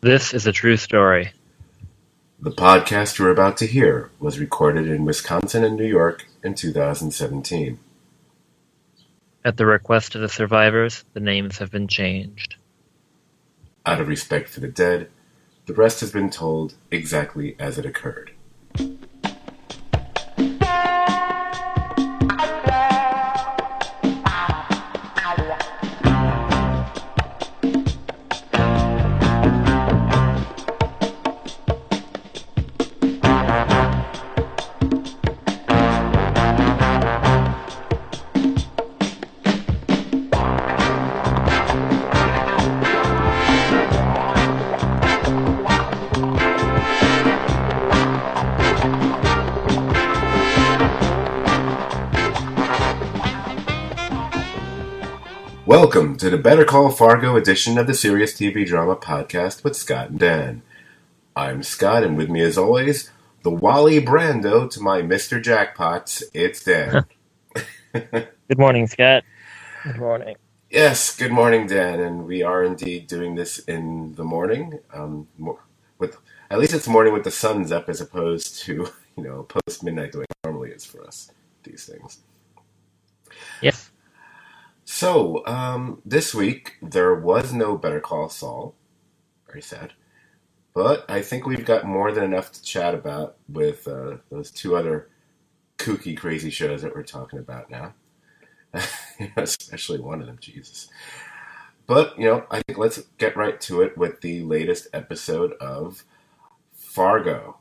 This is a true story. The podcast you're about to hear was recorded in Wisconsin and New York in 2017. At the request of the survivors, the names have been changed. Out of respect for the dead, the rest has been told exactly as it occurred. Welcome to the Better Call Fargo edition of the Serious TV Drama Podcast with Scott and Dan. I'm Scott, and with me as always, the Wally Brando to my Mr. Jackpots, it's Dan. Good morning, Scott. Good morning. Yes, good morning, Dan, and we are indeed doing this in the morning. At least it's morning with the sun's up as opposed to, post-midnight the way it normally is for us, these things. Yes. So, this week, there was no Better Call Saul. Very sad. But I think we've got more than enough to chat about with those two other kooky, crazy shows that we're talking about now. Especially one of them, Jesus. But, I think let's get right to it with the latest episode of Fargo.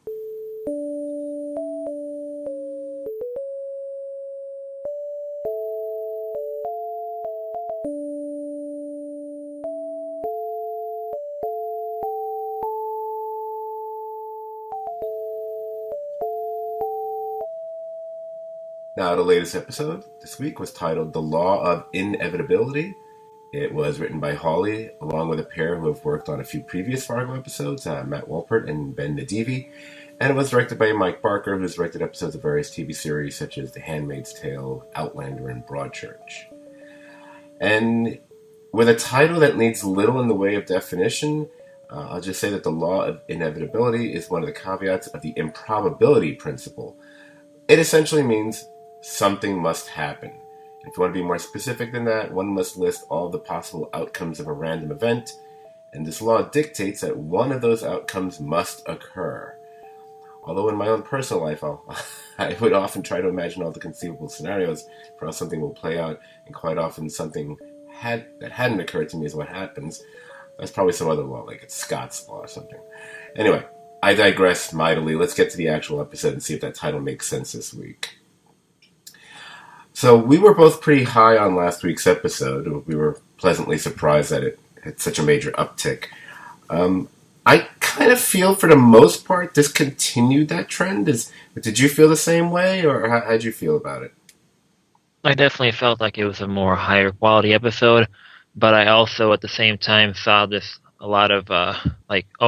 Now, the latest episode this week was titled The Law of Inevitability. It was written by Hawley, along with a pair who have worked on a few previous Fargo episodes, Matt Walpert and Ben Nadivi. And it was directed by Mike Barker, who's directed episodes of various TV series such as The Handmaid's Tale, Outlander, and Broadchurch. And with a title that needs little in the way of definition, I'll just say that the law of inevitability is one of the caveats of the improbability principle. It essentially means something must happen. If you want to be more specific than that, one must list all the possible outcomes of a random event, and this law dictates that one of those outcomes must occur. Although in my own personal life, I would often try to imagine all the conceivable scenarios for how something will play out, and quite often something that hadn't occurred to me is what happens. That's probably some other law, like it's Scott's law or something. Anyway, I digress mightily. Let's get to the actual episode and see if that title makes sense this week. So we were both pretty high on last week's episode. We were pleasantly surprised that it had such a major uptick. I kind of feel, for the most part, this continued that trend. Did you feel the same way, or how'd you feel about it? I definitely felt like it was a more higher quality episode, but I also at the same time saw this a lot of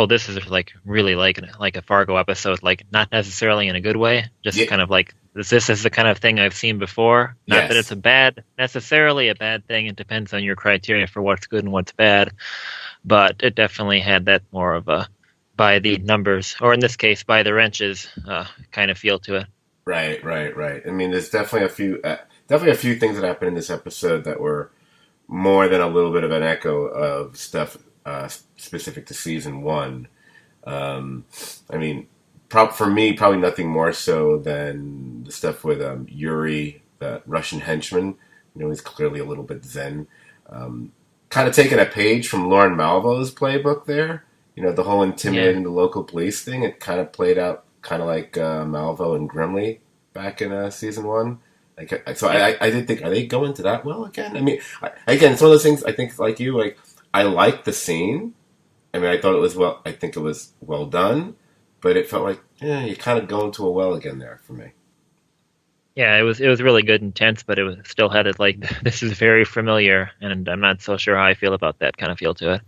this is really like a Fargo episode, not necessarily in a good way, just kind of like this is the kind of thing I've seen before. Not that it's necessarily a bad thing. It depends on your criteria for what's good and what's bad, but it definitely had that more of a by the numbers, or in this case by the wrenches, kind of feel to it. Right. I mean, there's definitely a few things that happened in this episode that were more than a little bit of an echo of stuff specific to season one. For me, probably nothing more so than the stuff with Yuri, the Russian henchman. He's clearly a little bit zen. Kind of taking a page from Lauren Malvo's playbook there. The whole intimidating the local police thing. It kind of played out kind of like Malvo and Grimley back in season one. I did think, are they going to that well again? I mean, again, it's one of those things. I think, like you, I liked the scene. I mean, I think it was well done. But it felt like, you're kind of going to a well again there for me. Yeah, it was really good and tense, but it still had it like, this is very familiar, and I'm not so sure how I feel about that kind of feel to it.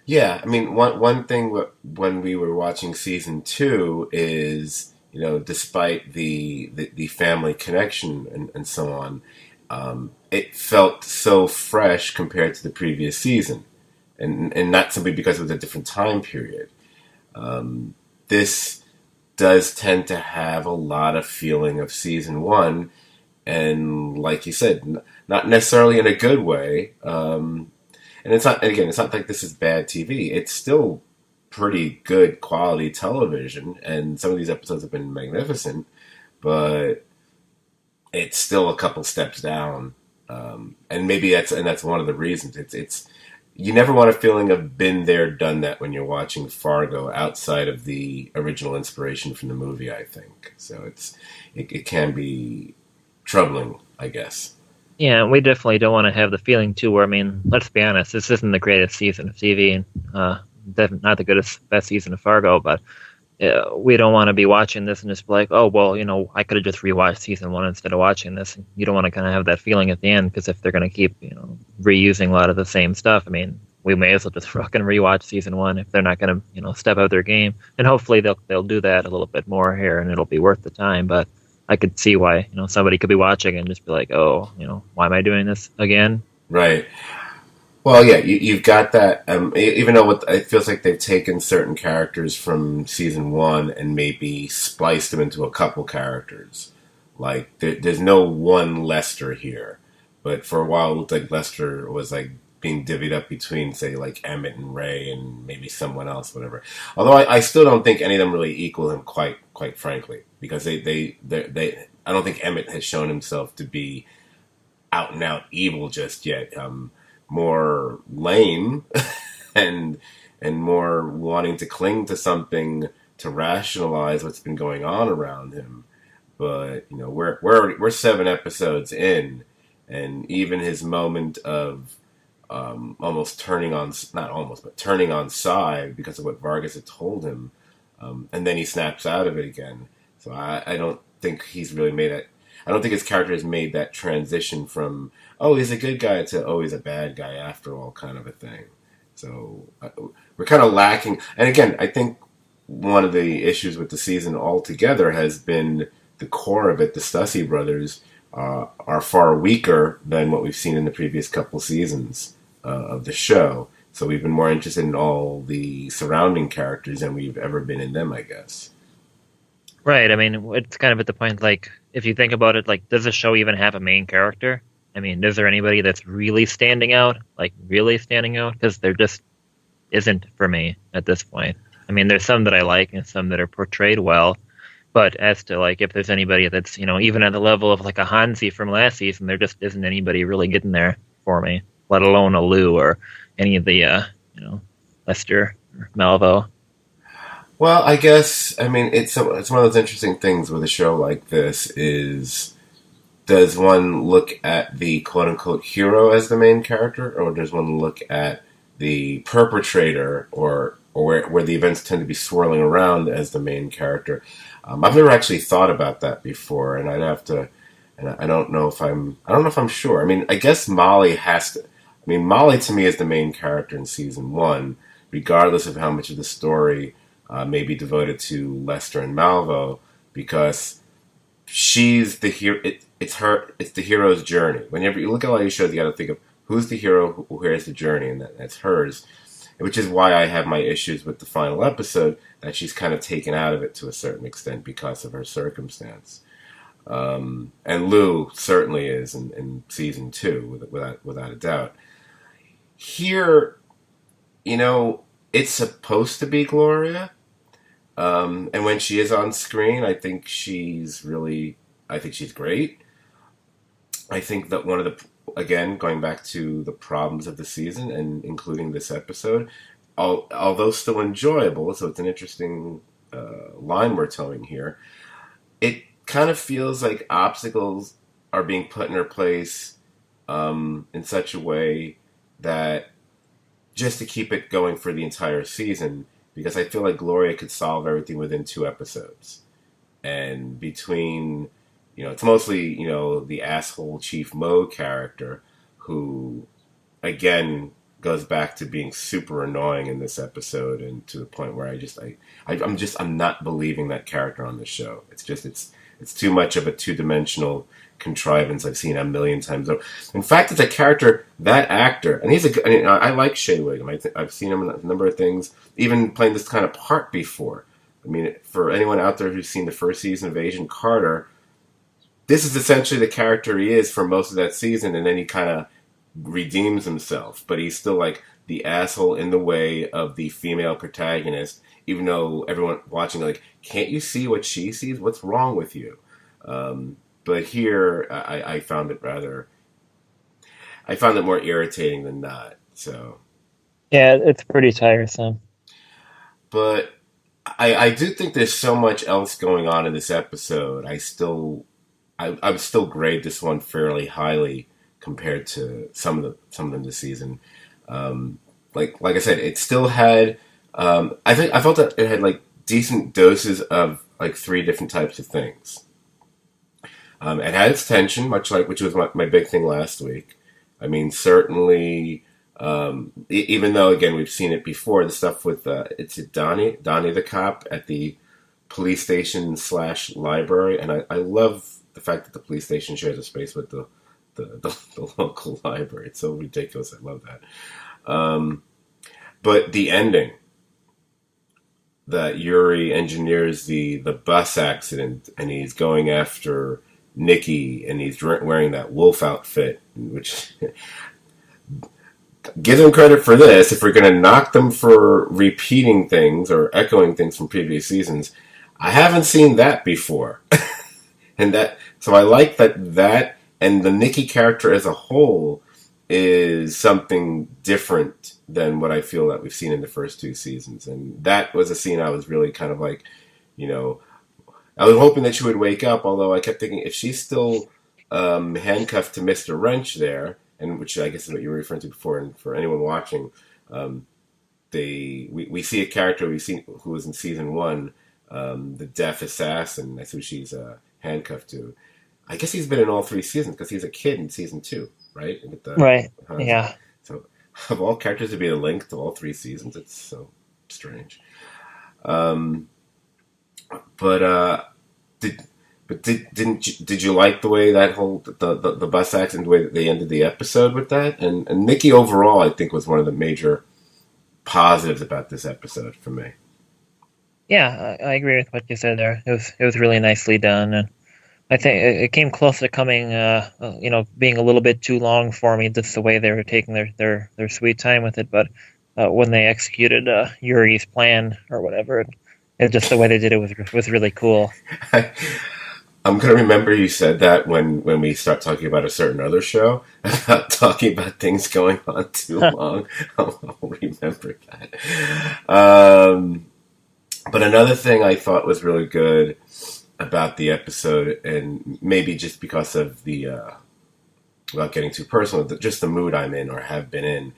Yeah, I mean, one thing when we were watching season 2 is, despite the family connection and so on, it felt so fresh compared to the previous season. and not simply because it was a different time period. This does tend to have a lot of feeling of season one, and like you said, not necessarily in a good way. And it's not. And again, it's not like this is bad TV. It's still pretty good quality television, and some of these episodes have been magnificent. But it's still a couple steps down, and maybe that's one of the reasons. It's you never want a feeling of been there, done that when you're watching Fargo outside of the original inspiration from the movie. I think so. It can be troubling, I guess. Yeah, we definitely don't want to have the feeling too. Where I mean, let's be honest, this isn't the greatest season of TV, and not the best season of Fargo. But we don't want to be watching this and just be like, oh well, I could have just rewatched season one instead of watching this. You don't want to kind of have that feeling at the end, because if they're going to keep reusing a lot of the same stuff, I mean, we may as well just fucking rewatch season one if they're not going to step out their game. And hopefully they'll do that a little bit more here, and it'll be worth the time. But I could see why somebody could be watching and just be like, oh, why am I doing this again? Right. Well, yeah, you've got that. Even though it feels like they've taken certain characters from season one and maybe spliced them into a couple characters. Like there's no one Lester here, but for a while it looked like Lester was like being divvied up between, say, like Emmett and Ray and maybe someone else, whatever. Although I still don't think any of them really equal him, quite frankly, because they I don't think Emmett has shown himself to be out and out evil just yet. More lame and more wanting to cling to something to rationalize what's been going on around him. But we're 7 episodes in, and even his moment of almost turning on, not almost, but turning on side because of what Vargas had told him, and then he snaps out of it again. So I don't think he's really made it. I don't think his character has made that transition from, oh, he's a good guy to, oh, he's a bad guy after all, kind of a thing. So we're kind of lacking. And again, I think one of the issues with the season altogether has been the core of it. The Stussy brothers are far weaker than what we've seen in the previous couple seasons of the show. So we've been more interested in all the surrounding characters than we've ever been in them, I guess. Right. I mean, it's kind of at the point, like, if you think about it, like, does the show even have a main character? I mean, is there anybody that's really standing out? Like, really standing out? Because there just isn't for me at this point. I mean, there's some that I like and some that are portrayed well. But as to, like, if there's anybody that's, even at the level of, like, a Hansi from last season, there just isn't anybody really getting there for me, let alone a Lou or any of the, Lester or Malvo. Well, I guess, I mean, it's one of those interesting things with a show like this is, does one look at the quote-unquote hero as the main character, or does one look at the perpetrator or where the events tend to be swirling around as the main character? I've never actually thought about that before, and I'd have to, and I don't know if I'm sure. I mean, I guess Molly has to, I mean, Molly to me is the main character in season one, regardless of how much of the story may be devoted to Lester and Malvo, because she's the hero. It's the hero's journey. Whenever you look at all these shows, you got to think of who's the hero, where's the journey, and that's hers. Which is why I have my issues with the final episode, that she's kind of taken out of it to a certain extent because of her circumstance. And Lou certainly is in season 2, without a doubt. Here, it's supposed to be Gloria. And when she is on screen, I think she's great. I think that one of the, again, going back to the problems of the season and including this episode, although still enjoyable, so it's an interesting line we're towing here, it kind of feels like obstacles are being put in her place in such a way that just to keep it going for the entire season, because I feel like Gloria could solve everything within 2 episodes. And between, it's mostly, the asshole Chief Mo character who, again, goes back to being super annoying in this episode, and to the point where I'm not believing that character on the show. It's It's too much of a two-dimensional contrivance I've seen a million times over. In fact, it's a character, that actor, and I like Shea Wiggum. I've seen him in a number of things, even playing this kind of part before. I mean, for anyone out there who's seen the first season of Agent Carter, this is essentially the character he is for most of that season, and then he kind of redeems himself, but he's still like the asshole in the way of the female protagonist, even though everyone watching like, can't you see what she sees? What's wrong with you? But here, I found it more irritating than not. So, Yeah, it's pretty tiresome. but I do think there's so much else going on in this episode. I would still grade this one fairly highly compared to some of them this season. Like I said, it still had. I felt that it had like decent doses of like three different types of things. It had its tension, which was my big thing last week. I mean, certainly, even though again we've seen it before, the stuff with it's Donnie the cop at the police station / library, and I love the fact that the police station shares a space with the local library. It's so ridiculous. I love that. But the ending, that Yuri engineers the bus accident, and he's going after Nikki, and he's wearing that wolf outfit, which give them credit for this. If we're going to knock them for repeating things or echoing things from previous seasons, I haven't seen that before. So I like that and the Nikki character as a whole is something different than what I feel that we've seen in the first two seasons. And that was a scene I was really kind of like, I was hoping that she would wake up, although I kept thinking if she's still handcuffed to Mr. Wrench there, and which I guess is what you were referring to before, and for anyone watching, we see a character we've seen who was in season 1, the deaf assassin. That's who she's handcuffed to. I guess he's been in all 3 seasons because he's a kid in season 2, right? Right. Yeah. So of all characters to be a link to all 3 seasons, it's so strange. Did you like the way that whole the bus accident, the way that they ended the episode with that? And Nikki overall, I think, was one of the major positives about this episode for me. Yeah, I agree with what you said there. It was really nicely done, and I think it came close to coming, being a little bit too long for me, just the way they were taking their sweet time with it. But when they executed Yuri's plan or whatever, it just the way they did it was really cool. I'm going to remember you said that when we start talking about a certain other show, about talking about things going on too long. I'll remember that. But another thing I thought was really good about the episode, and maybe just because of the, without getting too personal, just the mood I'm in or have been in,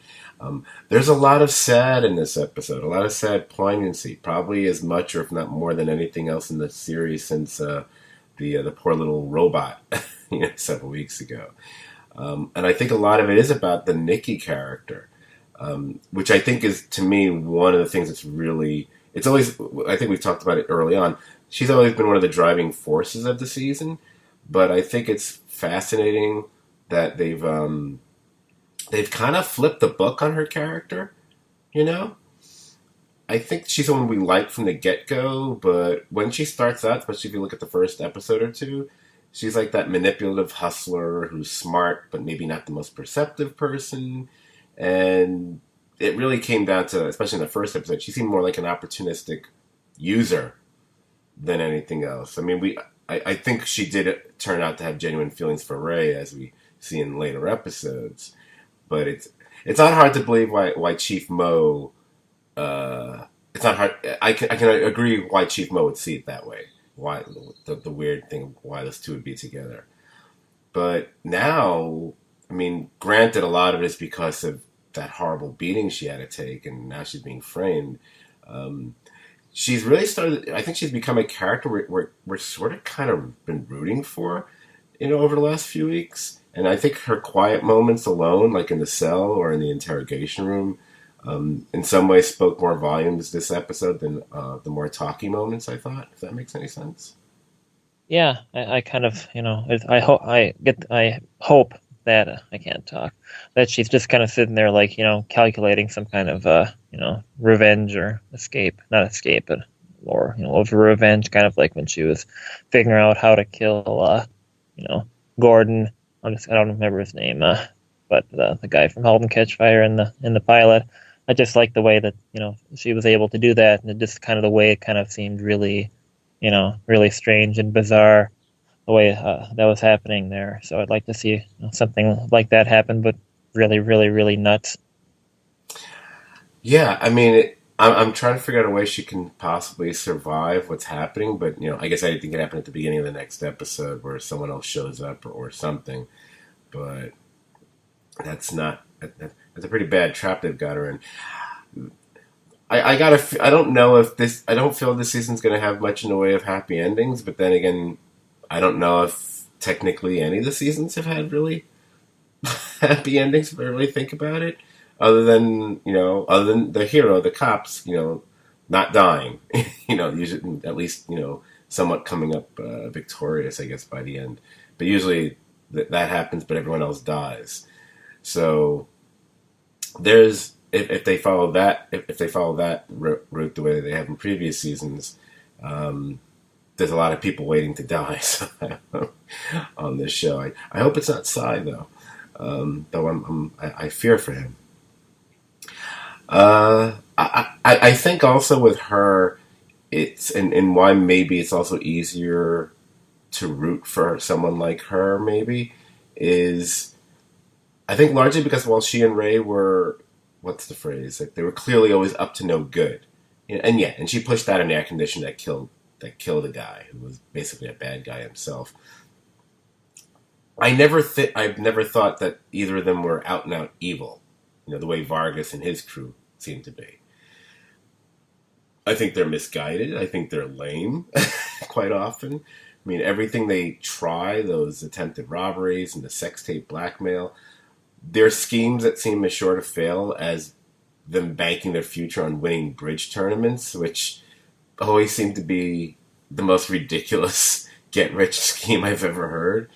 there's a lot of sad in this episode, a lot of sad poignancy, probably as much or if not more than anything else in the series since the poor little robot several weeks ago. And I think a lot of it is about the Nikki character, which I think is, to me, one of the things that's really... It's always... I think we've talked about it early on. She's always been one of the driving forces of the season, but I think it's fascinating that they've kind of flipped the book on her character, I think she's someone we like from the get-go, but when she starts out, especially if you look at the first episode or two, she's like that manipulative hustler who's smart, but maybe not the most perceptive person. And it really came down to, especially in the first episode, she seemed more like an opportunistic user than anything else. I mean, I think she did turn out to have genuine feelings for Ray, as we see in later episodes. But it's not hard to believe why Chief Mo... it's not hard. I can agree why Chief Mo would see it that way. Why the weird thing of why those two would be together. But now, I mean, granted, a lot of it is because of that horrible beating she had to take, and now she's being framed. She's really started. I think she's become a character we're sort of kind of been rooting for, over the last few weeks. And I think her quiet moments alone, like in the cell or in the interrogation room, in some ways spoke more volumes this episode than the more talky moments, I thought, if that makes any sense. Yeah, I kind of, I hope that I can't talk, that she's just kind of sitting there, like, calculating some kind of, revenge or escape, not escape, but or over revenge, kind of like when she was figuring out how to kill, you know, Gordon. I don't remember his name, but the guy from *Halt and Catch Fire* in the pilot. I just like the way that she was able to do that, and just kind of the way it kind of seemed really really strange and bizarre the way that was happening there. So I'd like to see something like that happen, but really, really, really nuts. Yeah, I mean, I'm trying to figure out a way she can possibly survive what's happening, but I guess I think it happened at the beginning of the next episode where someone else shows up or something. But that's not that's a pretty bad trap they've got her in. I don't know if this. I don't feel this season's going to have much in the way of happy endings. But then again, I don't know if technically any of the seasons have had really happy endings. If I really think about it, other than the hero, the cops, not dying. Usually at least somewhat coming up victorious, I guess, by the end. But usually that happens, but everyone else dies. So there's if they follow that if they follow that route the way they have in previous seasons, there's a lot of people waiting to die on this show. I hope it's not Psy though. Though I fear for him. I think also with her, it's and why maybe it's also easier to root for someone like her. Maybe is I think largely because while she and Ray were what's the phrase, like they were clearly always up to no good, and she pushed out an air conditioner that killed a guy who was basically a bad guy himself. I've never thought that either of them were out and out evil, the way Vargas and his crew seem to be. I think they're misguided. I think they're lame quite often. I mean, everything they try, those attempted robberies and the sex tape blackmail, they're schemes that seem as sure to fail as them banking their future on winning bridge tournaments, which always seem to be the most ridiculous get-rich scheme I've ever heard.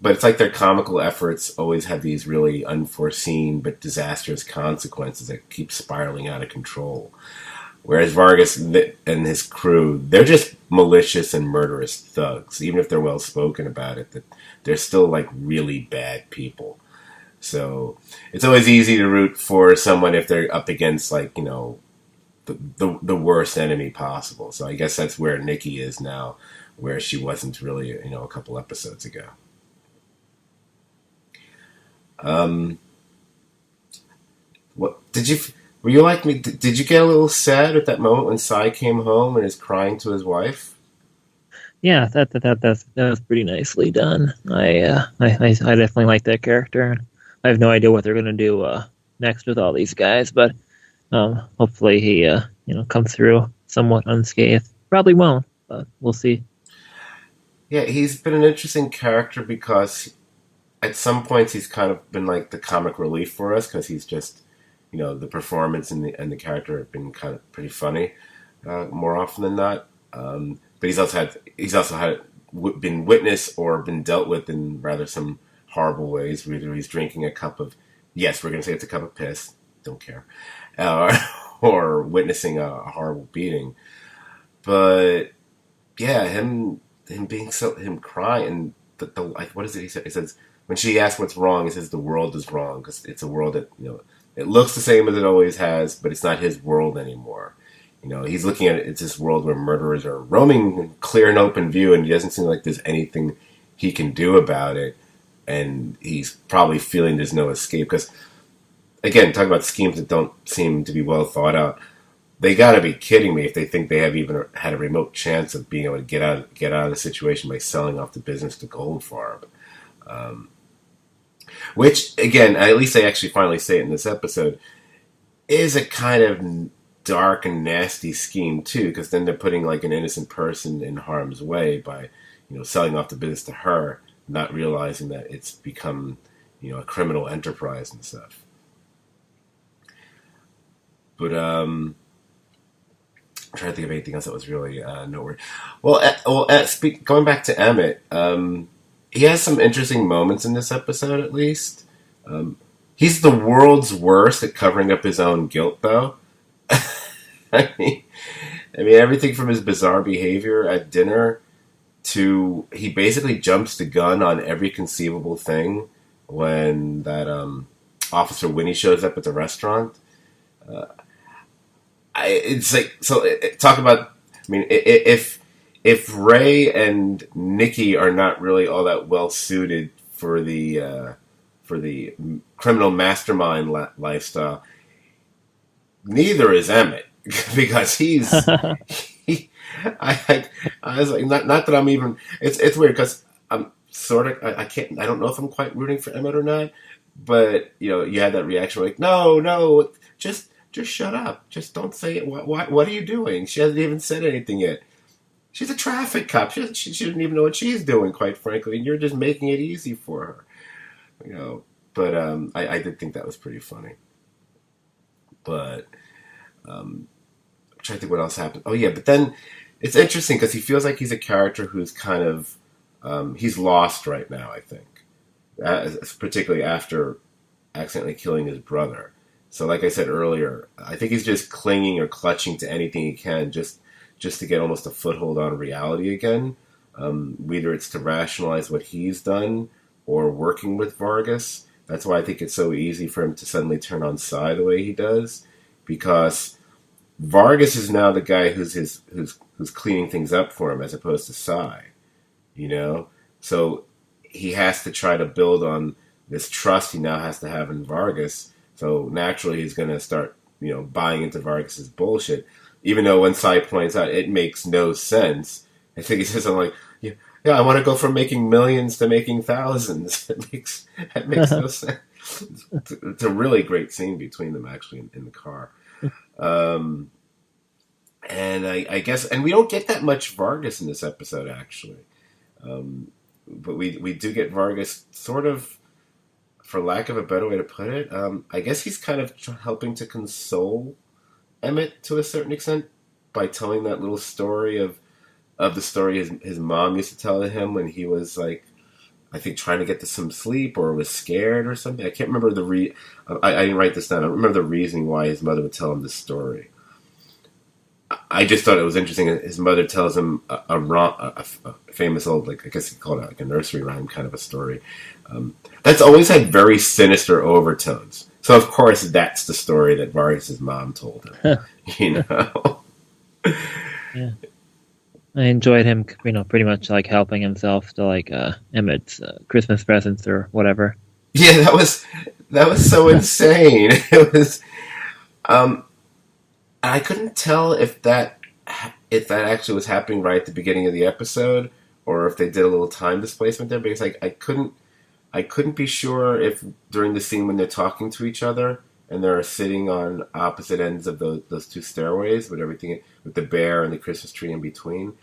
But it's like their comical efforts always have these really unforeseen but disastrous consequences that keep spiraling out of control. Whereas Vargas and his crew, they're just malicious and murderous thugs. Even if they're well spoken about it, that they're still like really bad people. So it's always easy to root for someone if they're up against the worst enemy possible. So I guess that's where Nikki is now, where she wasn't really a couple episodes ago. What did you? Were you like me? Did you get a little sad at that moment when Sai came home and is crying to his wife? Yeah, that was pretty nicely done. I definitely like that character. I have no idea what they're gonna do next with all these guys, but hopefully he comes through somewhat unscathed. Probably won't, but we'll see. Yeah, he's been an interesting character because at some points he's kind of been like the comic relief for us because he's just the performance and the character have been kind of pretty funny more often than not. But he's also had been witnessed or been dealt with in rather some horrible ways. Either he's drinking a cup of, yes, we're going to say it's a cup of piss, don't care, uh, or witnessing a horrible beating. But yeah, him crying. Like, what is it? He says when she asks what's wrong, he says the world is wrong because it's a world that it looks the same as it always has, but it's not his world anymore. He's looking at it. It's this world where murderers are roaming clear and open view, and he doesn't seem like there's anything he can do about it. And he's probably feeling there's no escape because, again, talking about schemes that don't seem to be well thought out. They got to be kidding me if they think they have even had a remote chance of being able to get out of the situation by selling off the business to Goldfarb. Which, again, at least they actually finally say it in this episode, is a kind of dark and nasty scheme too, because then they're putting like an innocent person in harm's way by selling off the business to her, not realizing that it's become a criminal enterprise and stuff. But I'm trying to think of anything else that was really noteworthy. Going back to Emmett, he has some interesting moments in this episode. At least, he's the world's worst at covering up his own guilt, though. I mean, everything from his bizarre behavior at dinner to he basically jumps the gun on every conceivable thing when that Officer Winnie shows up at the restaurant. It's like so. Talk about. I mean, if Ray and Nikki are not really all that well suited for the criminal mastermind lifestyle, neither is Emmett because he's. I was like, not that I'm even. It's weird because I'm sort of. I can't. I don't know if I'm quite rooting for Emmett or not. But you had that reaction like, no, just shut up. Just don't say it. What are you doing? She hasn't even said anything yet. She's a traffic cop. She doesn't even know what she's doing, quite frankly, and you're just making it easy for her. But I did think that was pretty funny. But I'm trying to think what else happened. Oh yeah, but then it's interesting because he feels like he's a character who's kind of he's lost right now. I think, particularly after accidentally killing his brother. So, like I said earlier, I think he's just clinging or clutching to anything he can just to get almost a foothold on reality again. Whether it's to rationalize what he's done or working with Vargas. That's why I think it's so easy for him to suddenly turn on Psy the way he does, because Vargas is now the guy who's cleaning things up for him as opposed to Psy. So he has to try to build on this trust he now has to have in Vargas. So naturally, he's going to start, buying into Vargas's bullshit. Even though when Psy points out it makes no sense, I think he says something like, "Yeah, I want to go from making millions to making thousands." It makes no sense. It's a really great scene between them actually in the car. And I guess, and we don't get that much Vargas in this episode actually. But we do get Vargas sort of, for lack of a better way to put it, I guess he's kind of helping to console Emmett to a certain extent by telling that little story of the story his mom used to tell him when he was like, I think trying to get to some sleep or was scared or something. I can't remember I didn't write this down. I don't remember the reasoning why his mother would tell him this story. I just thought it was interesting. His mother tells him a famous old, like I guess you call it like a nursery rhyme kind of a story. That's always had very sinister overtones. So of course that's the story that Vargas' mom told him. Yeah. I enjoyed him, pretty much like helping himself to like Emmett's Christmas presents or whatever. Yeah, that was so insane. It was. I couldn't tell if that actually was happening right at the beginning of the episode, or if they did a little time displacement there, because I couldn't be sure if during the scene when they're talking to each other and they're sitting on opposite ends of those two stairways with everything, with the bear and the Christmas tree in between.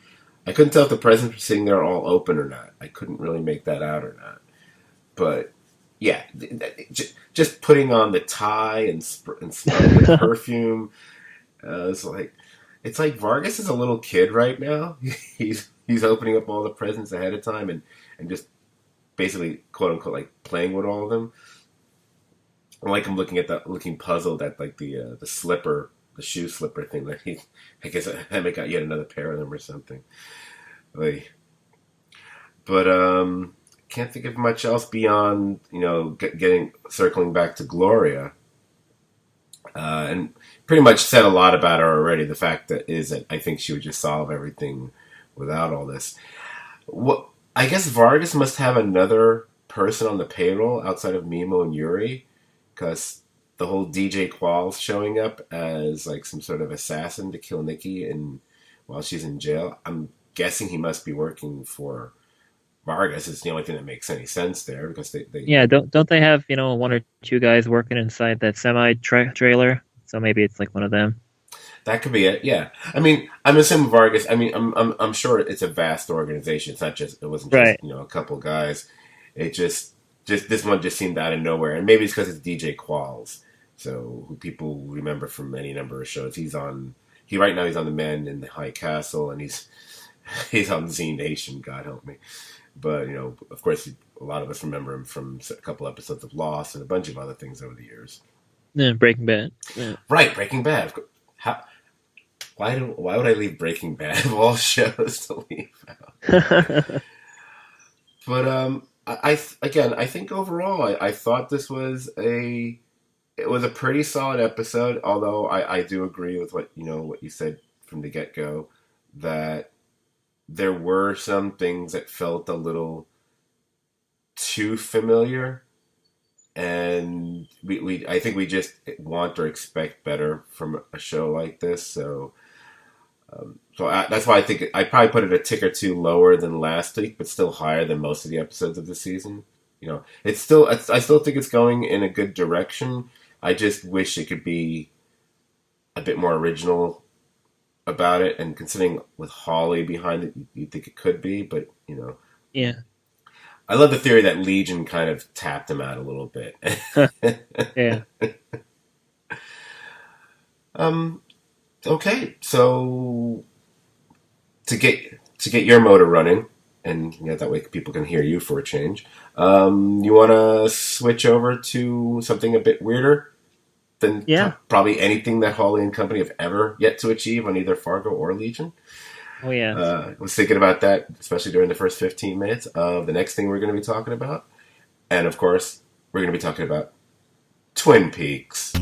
I couldn't tell if the presents were sitting there all open or not. I couldn't really make that out or not. But yeah, just putting on the tie and smelling the perfume. It's like Vargas is a little kid right now. He's opening up all the presents ahead of time and just basically quote unquote like playing with all of them. I like him looking puzzled at like the slipper, the shoe slipper thing that I guess Emmett got yet another pair of them or something. But can't think of much else beyond circling back to Gloria. And pretty much said a lot about her already. The fact that I think she would just solve everything without all this. I guess Vargas must have another person on the payroll outside of Mimo and Yuri, because the whole DJ Qualls showing up as like some sort of assassin to kill Nikki while she's in jail. I'm guessing he must be working for Vargas. It's the only thing that makes any sense there, because they yeah, don't they have one or two guys working inside that semi trailer? So maybe it's like one of them. That could be it. Yeah, I mean, I'm assuming Vargas. I mean, I'm sure it's a vast organization. It wasn't just right. A couple guys. It just this one just seemed out of nowhere, and maybe it's because it's DJ Qualls. So who people remember from any number of shows. He's on right now he's on the Man in the High Castle, and he's on Z Nation. God help me. But of course, a lot of us remember him from a couple episodes of Lost and a bunch of other things over the years. Yeah, Breaking Bad. Yeah. Right, Breaking Bad. Why would I leave Breaking Bad of all shows to leave out? But I think overall I thought this was a pretty solid episode. Although I do agree with what you said from the get go, that there were some things that felt a little too familiar, and I think we just want or expect better from a show like this. So that's why I think I probably put it a tick or two lower than last week, but still higher than most of the episodes of the season. I still think it's going in a good direction. I just wish it could be a bit more original about it, and considering with Holly behind it, you'd think it could be, but Yeah. I love the theory that Legion kind of tapped him out a little bit. Yeah. Okay, so to get your motor running, and that way people can hear you for a change. You want to switch over to something a bit weirder than probably anything that Hawley and company have ever yet to achieve on either Fargo or Legion. Oh yeah. I was thinking about that, especially during the first 15 minutes of the next thing we're going to be talking about, and of course we're going to be talking about Twin Peaks.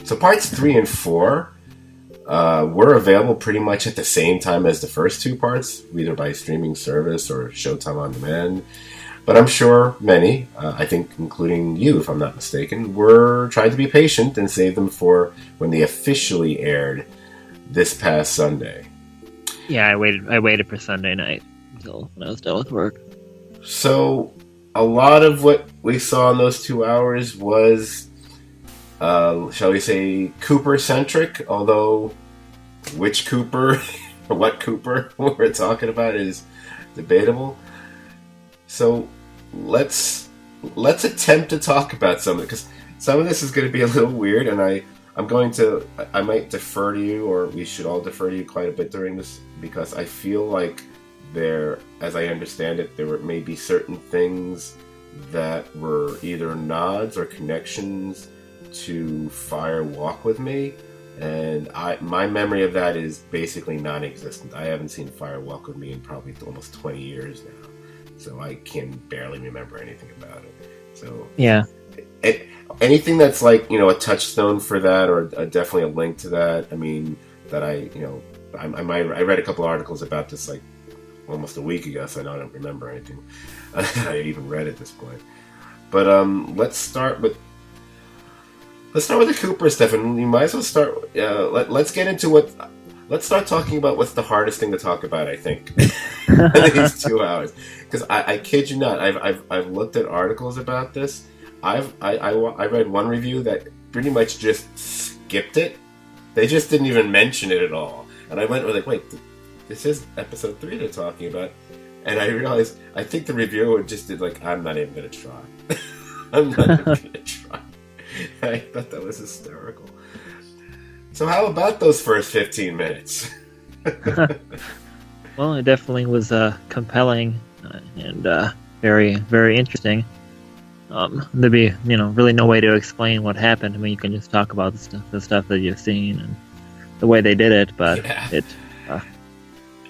So parts 3 and 4 were available pretty much at the same time as the first two parts, either by streaming service or Showtime on demand. But I'm sure many, I think including you if I'm not mistaken, were trying to be patient and save them for when they officially aired this past Sunday. Yeah, I waited for Sunday night until when I was done with work. So a lot of what we saw in those 2 hours was, shall we say, Cooper-centric, although which Cooper or what Cooper we're talking about is debatable. So let's attempt to talk about some of it, because some of this is going to be a little weird, and I might defer to you, or we should all defer to you quite a bit during this, because I feel like as I understand it, there were maybe certain things that were either nods or connections to Fire Walk With Me, and my memory of that is basically non-existent. I haven't seen Fire Walk With Me in probably almost 20 years now, so I can barely remember anything about it. So yeah, anything that's like a touchstone for that, or definitely a link to that. I mean, that I read a couple articles about this like almost a week ago, so I don't remember anything I even read at this point. But let's start with the Cooper stuff, and we might as well start. Let's get into let's start talking about what's the hardest thing to talk about. I think in these 2 hours, because I kid you not, I've looked at articles about this. I read one review that pretty much just skipped it. They just didn't even mention it at all, and I went like, wait, this is episode 3 they're talking about, and I realized I think the reviewer just did like, I'm not even gonna try. I'm not even gonna try. I thought that was hysterical. So how about those first 15 minutes? Well, it definitely was compelling and very, very interesting. There'd be, really no way to explain what happened. I mean, you can just talk about the stuff that you've seen and the way they did it, but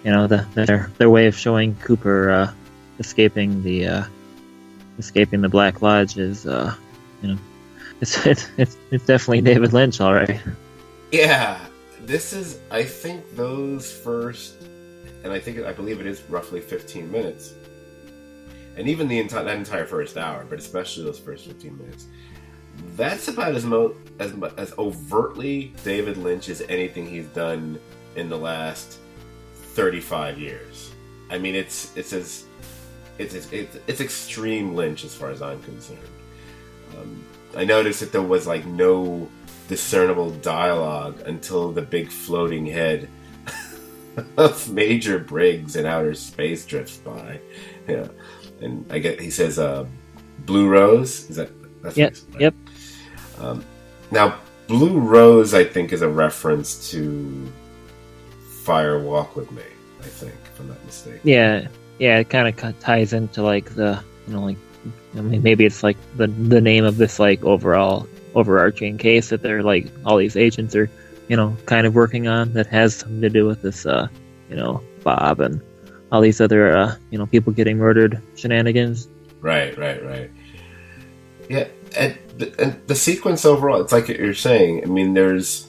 their way of showing Cooper escaping the Black Lodge is, it's definitely David Lynch, all right. Yeah, this is, I think, those first, and I believe it is roughly 15 minutes. and even that entire first hour, but especially those first 15 minutes. That's about as overtly David Lynch as anything he's done in the last 35 years. I mean, it's extreme Lynch as far as I'm concerned. I noticed that there was like no discernible dialogue until the big floating head of Major Briggs in outer space drifts by. Yeah, and I get he says, "Blue Rose." Is that? That's yep. Right? Yep. Now, Blue Rose, I think, is a reference to Fire Walk with Me. I think, if I'm not mistaken. Yeah. It kind of ties into like the maybe it's like the name of this like overarching case that they're like all these agents are kind of working on that has something to do with this Bob and all these other people getting murdered shenanigans. Right. Yeah, and the sequence overall, it's like you're saying. I mean, it's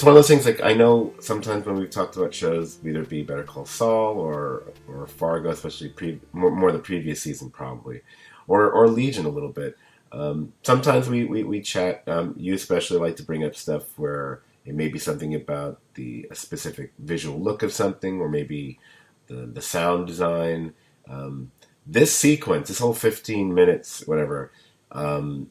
one of those things. Like, I know sometimes when we've talked about shows, either be Better Call Saul or Fargo, especially more the previous season probably, or Legion a little bit. Sometimes we chat. You especially like to bring up stuff where it may be something about a specific visual look of something, or maybe the sound design. This sequence, this whole 15 minutes, whatever, the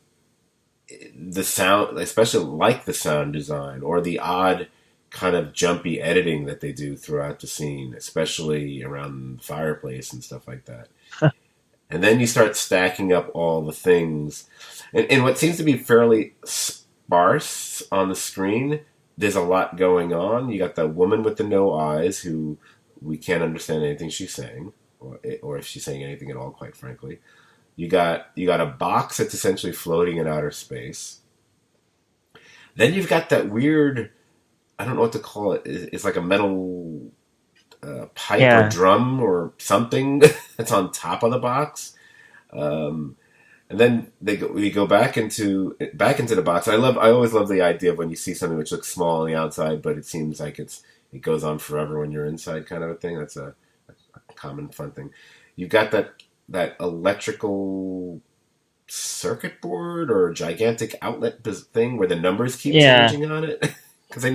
sound, especially like the sound design or the odd kind of jumpy editing that they do throughout the scene, especially around the fireplace and stuff like that. And then you start stacking up all the things. And what seems to be fairly sparse on the screen, there's a lot going on. You got that woman with the no eyes who we can't understand anything she's saying, or if she's saying anything at all, quite frankly. You got a box that's essentially floating in outer space. Then you've got that weird, I don't know what to call it. It's like a metal pipe or drum or something that's on top of the box. And then we go back into the box. I always love the idea of when you see something which looks small on the outside, but it seems like it goes on forever when you're inside, kind of a thing. That's a common fun thing. You've got that electrical circuit board or gigantic outlet thing where the numbers keep changing on it. Because I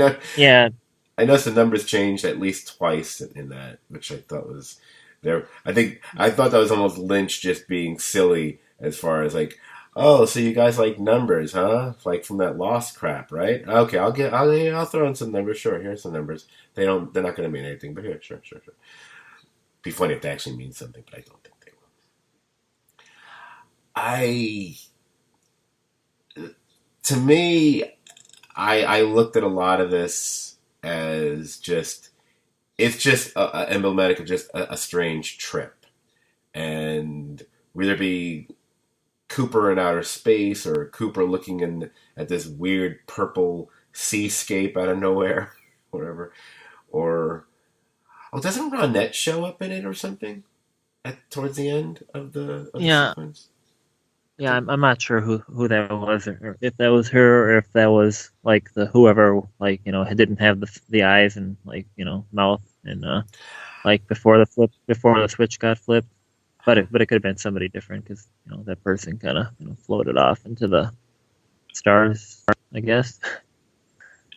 noticed the numbers changed at least twice in that, which I thought was there. I thought that was almost Lynch just being silly as far as like, oh, so you guys like numbers, huh? Like from that Lost crap, right? Okay, I'll throw in some numbers. Sure, here's some numbers. They're not going to mean anything, but here, sure. Be funny if they actually mean something, but I don't think they will. To me, I looked at a lot of this as it's just emblematic of just a strange trip. And whether it be Cooper in outer space or Cooper looking at this weird purple seascape out of nowhere, whatever. Or, doesn't Ronette show up in it or something towards the end of the sequence? Yeah, I'm not sure who that was, or if that was her, or if that was like the whoever, like didn't have the eyes and like mouth and like before the switch got flipped, but it could have been somebody different because that person kind of floated off into the stars, I guess.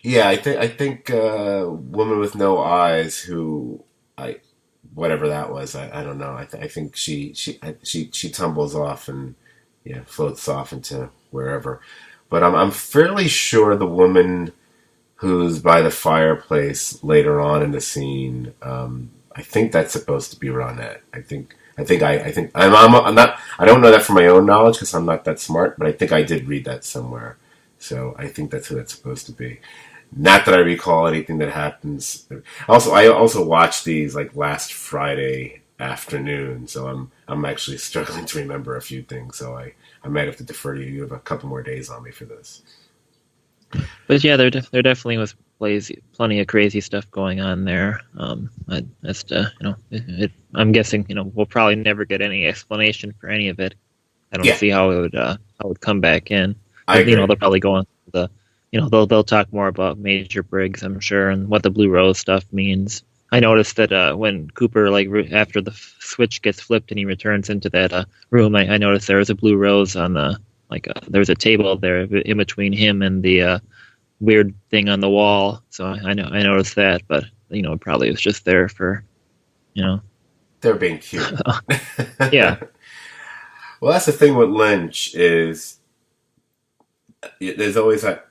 Yeah, I think woman with no eyes who whatever that was, I don't know. I think she tumbles off and floats off into wherever. But I'm fairly sure the woman who's by the fireplace later on in the scene, I think that's supposed to be Ronette. I don't know that from my own knowledge because I'm not that smart, but I think I did read that somewhere. So I think that's who that's supposed to be. Not that I recall anything that happens. I also watched these like last Friday afternoon, so I'm actually struggling to remember a few things. So I might have to defer to you. You have a couple more days on me for this. But yeah, there definitely was plenty of crazy stuff going on there. I'm guessing we'll probably never get any explanation for any of it. I don't see how it would come back in. But, they'll probably go on they'll talk more about Major Briggs, I'm sure, and what the Blue Rose stuff means. I noticed that when Cooper after the switch gets flipped and he returns into that room, I noticed there was a blue rose on the there was a table there in between him and the weird thing on the wall. So I noticed that, but it probably was just there for you know They're being cute. yeah. Well, that's the thing with Lynch is there's always that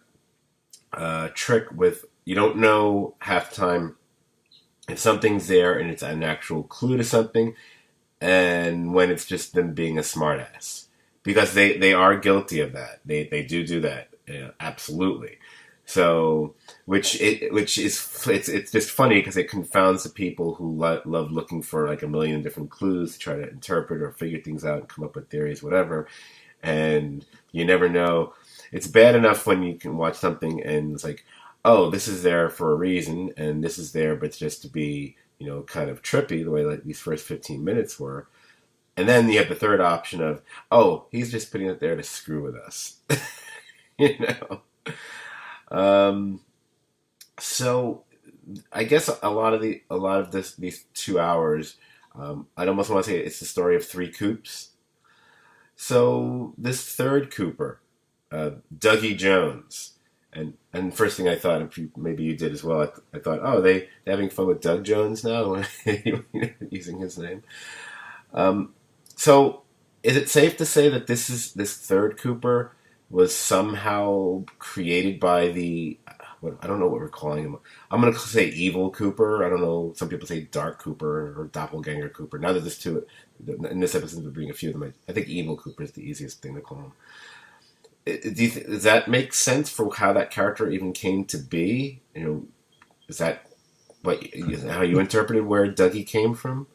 trick with you don't know half the time if something's there and it's an actual clue to something, and when it's just them being a smartass, because they are guilty of that. They do that, absolutely. So, which is it's just funny because it confounds the people who love looking for like a million different clues to try to interpret or figure things out and come up with theories, whatever. And you never know. It's bad enough when you can watch something and it's like, oh, this is there for a reason, and this is there, but just to be, kind of trippy the way like these first 15 minutes were. And then you have the third option of, oh, he's just putting it there to screw with us, you know. Um, so I guess a lot of these 2 hours, I'd almost want to say it's the story of three Coops. So this third Cooper, Dougie Jones. And first thing I thought, if maybe you did as well, I thought, oh, they're having fun with Doug Jones now, using his name. So, is it safe to say that this third Cooper was somehow created by I don't know what we're calling him. I'm going to say Evil Cooper. I don't know. Some people say Dark Cooper or Doppelganger Cooper. Now that there's two, in this episode we're bringing a few of them. I think Evil Cooper is the easiest thing to call him. Does that make sense for how that character even came to be? Is that how you interpreted where Dougie came from?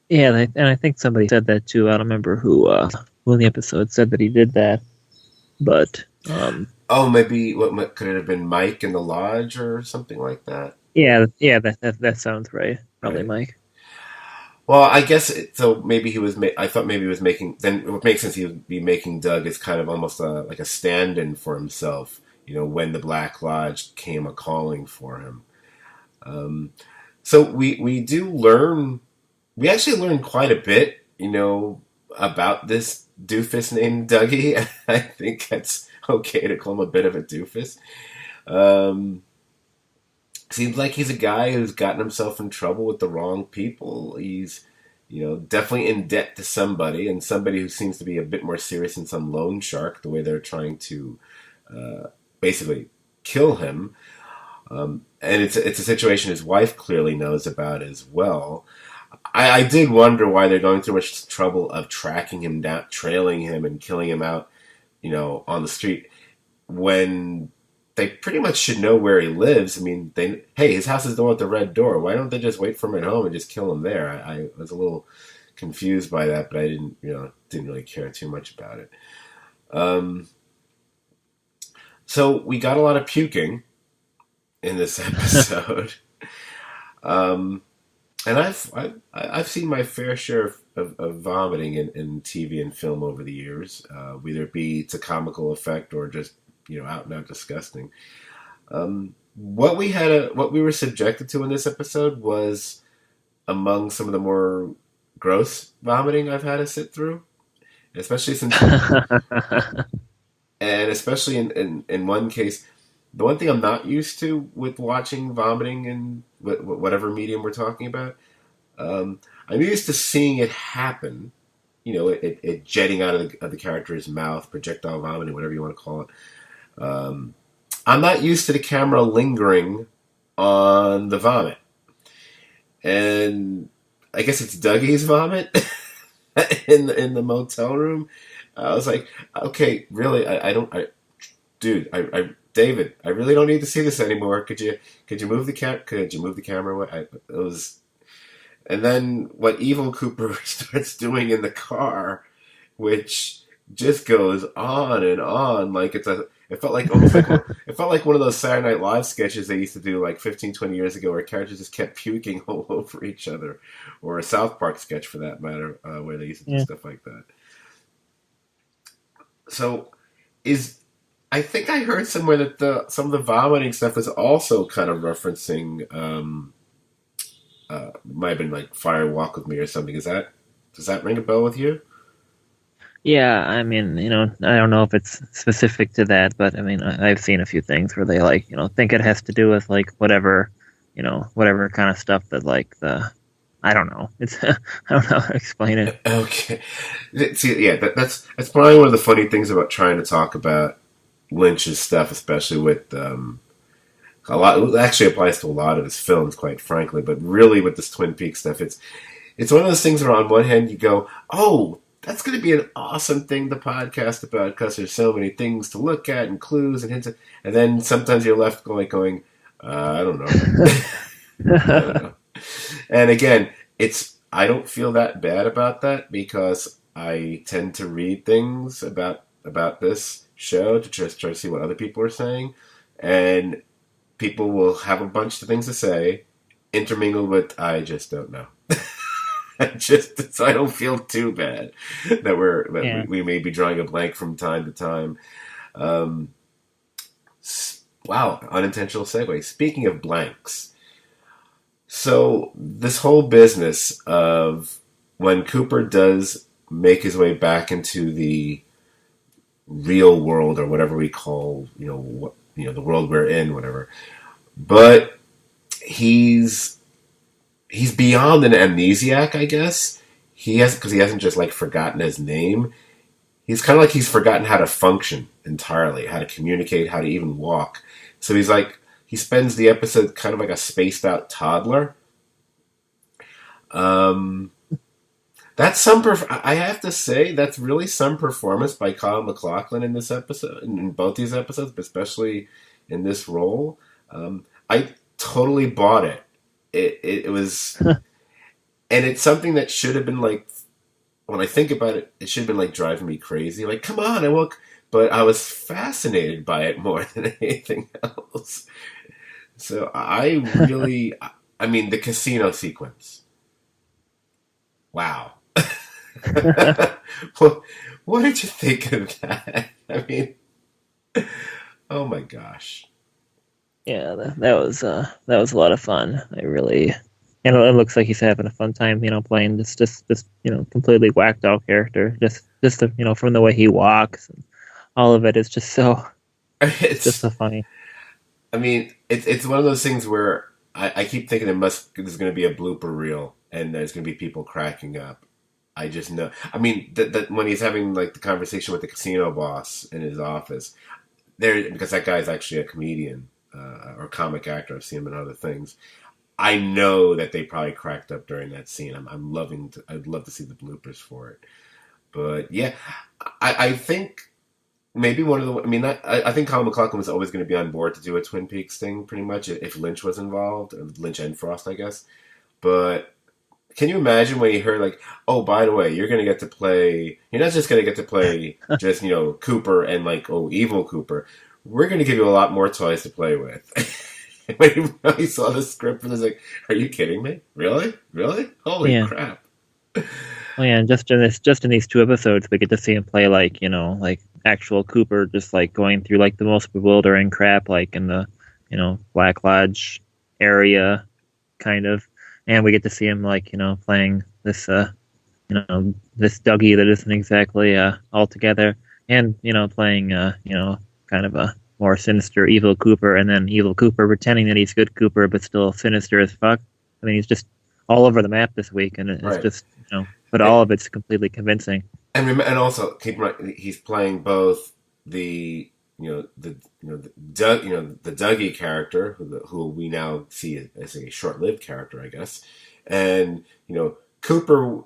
Yeah, and I think somebody said that too. I don't remember who in the episode said that he did that, but oh, maybe what could it have been Mike in the lodge or something like that? Yeah, that sounds right. Probably right. Mike. Well, I guess so. Maybe he was. I thought maybe he was making. Then it would make sense he would be making Doug as kind of almost like a stand-in for himself. When the Black Lodge came a calling for him. So we do learn. We actually learn quite a bit, about this doofus named Dougie. I think that's okay to call him a bit of a doofus. Seems like he's a guy who's gotten himself in trouble with the wrong people. He's, definitely in debt to somebody, and somebody who seems to be a bit more serious than some loan shark, the way they're trying to basically kill him. And it's a situation his wife clearly knows about as well. I did wonder why they're going through much trouble of tracking him down, trailing him, and killing him out, on the street, when they pretty much should know where he lives. I mean, hey, his house is the one with the red door. Why don't they just wait for him at home and just kill him there? I was a little confused by that, but I didn't really care too much about it. So we got a lot of puking in this episode. And I've seen my fair share of vomiting in TV and film over the years, whether it be to comical effect or just out and out disgusting. What we were subjected to in this episode was among some of the more gross vomiting I've had to sit through, especially since, and especially in one case. The one thing I'm not used to with watching vomiting in whatever medium we're talking about, I'm used to seeing it happen, it jetting out of the character's mouth, projectile vomiting, whatever you want to call it. I'm not used to the camera lingering on the vomit. And I guess it's Dougie's vomit in the motel room. I was like, okay, really, David, I really don't need to see this anymore. Could you move the camera away? And then what Evil Cooper starts doing in the car, which just goes on and on, like it felt like one of those Saturday Night Live sketches they used to do like 15, 20 years ago, where characters just kept puking all over each other, or a South Park sketch for that matter, where they used to do stuff like that. So I think I heard somewhere that some of the vomiting stuff is also kind of referencing might have been like Fire Walk with Me or something. Does that ring a bell with you? Yeah, I mean, I don't know if it's specific to that, but I mean, I've seen a few things where they like, think it has to do with like whatever, whatever kind of stuff that like I don't know. It's I don't know how to explain it. Okay. See, yeah, that's probably one of the funny things about trying to talk about Lynch's stuff, especially with a lot. It actually applies to a lot of his films, quite frankly. But really, with this Twin Peaks stuff, it's one of those things where on one hand you go, "Oh, that's going to be an awesome thing to podcast about because there's so many things to look at and clues and hints," and then sometimes you're left going, "I don't know, I don't know." And again, I don't feel that bad about that because I tend to read things about this show to just try to see what other people are saying, and people will have a bunch of things to say, intermingled with "I just don't know." Just so I don't feel too bad Yeah. we may be drawing a blank from time to time. Um, wow, unintentional segue. Speaking of blanks, so this whole business of when Cooper does make his way back into the real world or whatever we call the world we're in, whatever, but he's beyond an amnesiac, I guess. Because he hasn't just like forgotten his name. He's kind of like he's forgotten how to function entirely, how to communicate, how to even walk. So he spends the episode kind of like a spaced out toddler. Um, that's I have to say that's really some performance by Kyle MacLachlan in this episode, in both these episodes, but especially in this role. I totally bought it. It was, and it's something that should have been like, when I think about it, it should have been like driving me crazy. Like, come on, I woke, but I was fascinated by it more than anything else. So I mean, the casino sequence. Wow. what, what did you think of that? I mean, oh my gosh. Yeah, that was a lot of fun. I really, it looks like he's having a fun time, playing this completely whacked out character. Just from the way he walks, and all of it is just so just It's so funny. I mean, it's one of those things where I keep thinking there's going to be a blooper reel and there's going to be people cracking up. I just know. I mean, that when he's having like the conversation with the casino boss in his office, there because that guy's actually a comedian or comic actor. I've seen him in other things. I know that they probably cracked up during that scene. I'm loving. I'd love to see the bloopers for it. But yeah, I think maybe one of the. I mean, I think Colin McLaughlin was always going to be on board to do a Twin Peaks thing, pretty much, if Lynch was involved, or Lynch and Frost, I guess. But can you imagine when you heard like, oh, by the way, you're going to get to play. You're not just going to get to play just Cooper and like evil Cooper. We're going to give you a lot more toys to play with. When he saw the script, and was like, "Are you kidding me? Really? Really? Holy Yeah. crap!" Oh yeah, and just in these two episodes, we get to see him play like like actual Cooper, just like going through like the most bewildering crap, like in the Black Lodge area, kind of, and we get to see him like playing this this Dougie that isn't exactly all together, and playing kind of a more sinister evil Cooper, and then evil Cooper pretending that he's good Cooper but still sinister as fuck. I mean, he's just all over the map this week, and it's Right. just but all of it's completely convincing. And also keep in mind he's playing both the the Dougie character who we now see as a short-lived character, I guess, and Cooper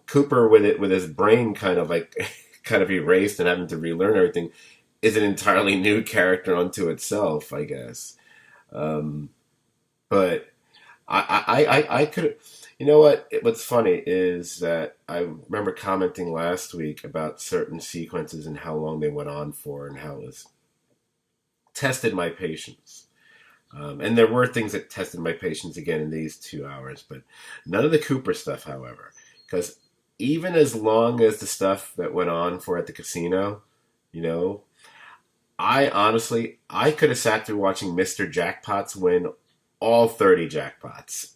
with his brain kind of like kind of erased and having to relearn everything is an entirely new character unto itself, I guess. But I could. You know what? What's funny is that I remember commenting last week about certain sequences and how long they went on for and how it was tested my patience. And there were things that tested my patience again in these 2 hours, but none of the Cooper stuff, however. Because even as long as the stuff that went on for at the casino, I could have sat through watching Mr. Jackpots win all 30 jackpots.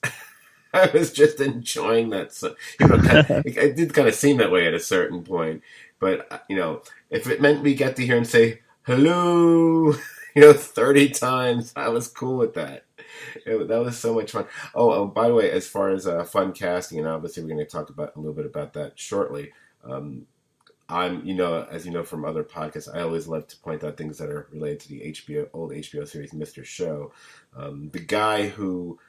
I was just enjoying that. So, it did kind of seem that way at a certain point. But, if it meant we get to hear him say, hello, 30 times, I was cool with that. That was so much fun. By the way, as far as fun casting, and obviously we're going to talk about a little bit about that shortly. As you know from other podcasts, I always love to point out things that are related to the old HBO series, Mr. Show. The guy who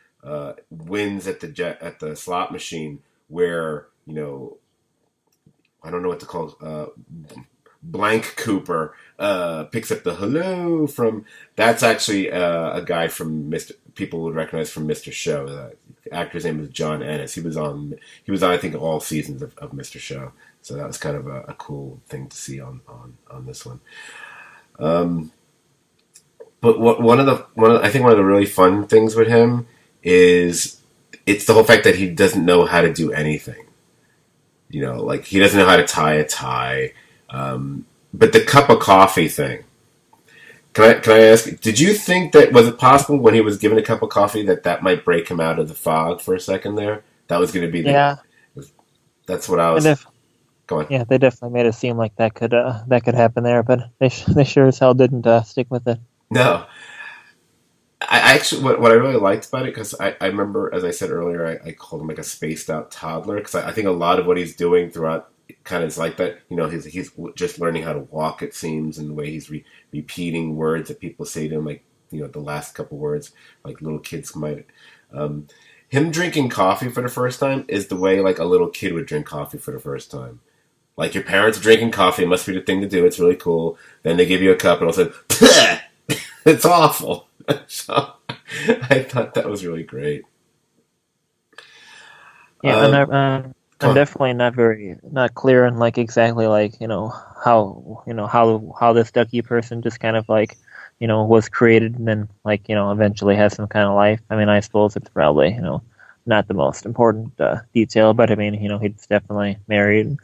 wins at the slot machine, where I don't know what to call Blank Cooper picks up the hello from. That's actually a guy from people would recognize from Mr. Show. The actor's name is John Ennis. He was on I think all seasons of Mr. Show. So that was kind of a cool thing to see on this one. But I think one of the really fun things with him is it's the whole fact that he doesn't know how to do anything. Like he doesn't know how to tie a tie. But the cup of coffee thing. Can I ask? Did you think was it possible when he was given a cup of coffee that might break him out of the fog for a second there? That was going to be That's what I was. Go on. Yeah, they definitely made it seem like that could happen there, but they sure as hell didn't stick with it. No. I actually, what I really liked about it, because I remember, as I said earlier, I called him like a spaced out toddler, because I think a lot of what he's doing throughout kind of is like that. He's just learning how to walk, it seems, and the way he's repeating words that people say to him, like, the last couple words, like little kids might. Him drinking coffee for the first time is the way like a little kid would drink coffee for the first time. Like your parents are drinking coffee, it must be the thing to do. It's really cool. Then they give you a cup, and all of a sudden, it's awful. So I thought that was really great. Yeah, I'm definitely not clear on like exactly like how this ducky person just kind of like was created and then like eventually has some kind of life. I mean, I suppose it's probably not the most important detail, but I mean he's definitely married,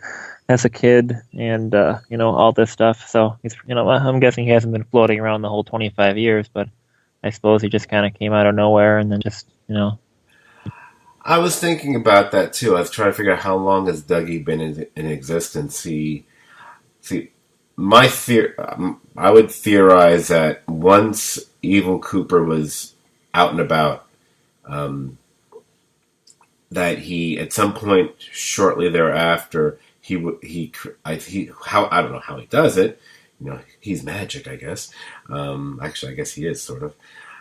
has a kid, and all this stuff. So he's I'm guessing he hasn't been floating around the whole 25 years, but I suppose he just kind of came out of nowhere and then just I was thinking about that too. I was trying to figure out how long has Dougie been in existence. See, my I would theorize that once Evil Cooper was out and about, that he at some point shortly thereafter I don't know how he does it. He's magic, I guess. Actually, I guess he is sort of.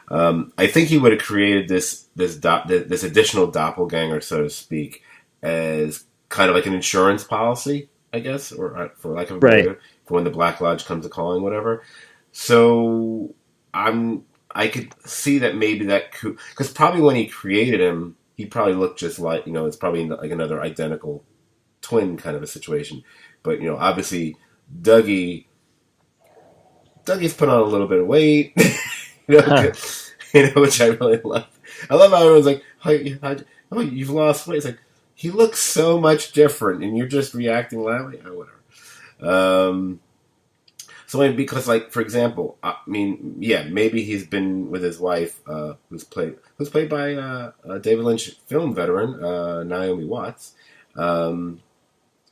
I think he would have created this additional doppelganger, so to speak, as kind of like an insurance policy, I guess, or for lack of a better word, for when the Black Lodge comes a calling, whatever. So I could see that maybe because probably when he created him, he probably looked just like it's probably like another identical twin kind of a situation. But obviously Dougie's put on a little bit of weight. Which I really love. I love how everyone's like, "Oh, you've lost weight." It's like he looks so much different, and you're just reacting loudly. Oh, whatever. So, because, like, for example, I mean, yeah, maybe he's been with his wife, who's played by David Lynch film veteran Naomi Watts.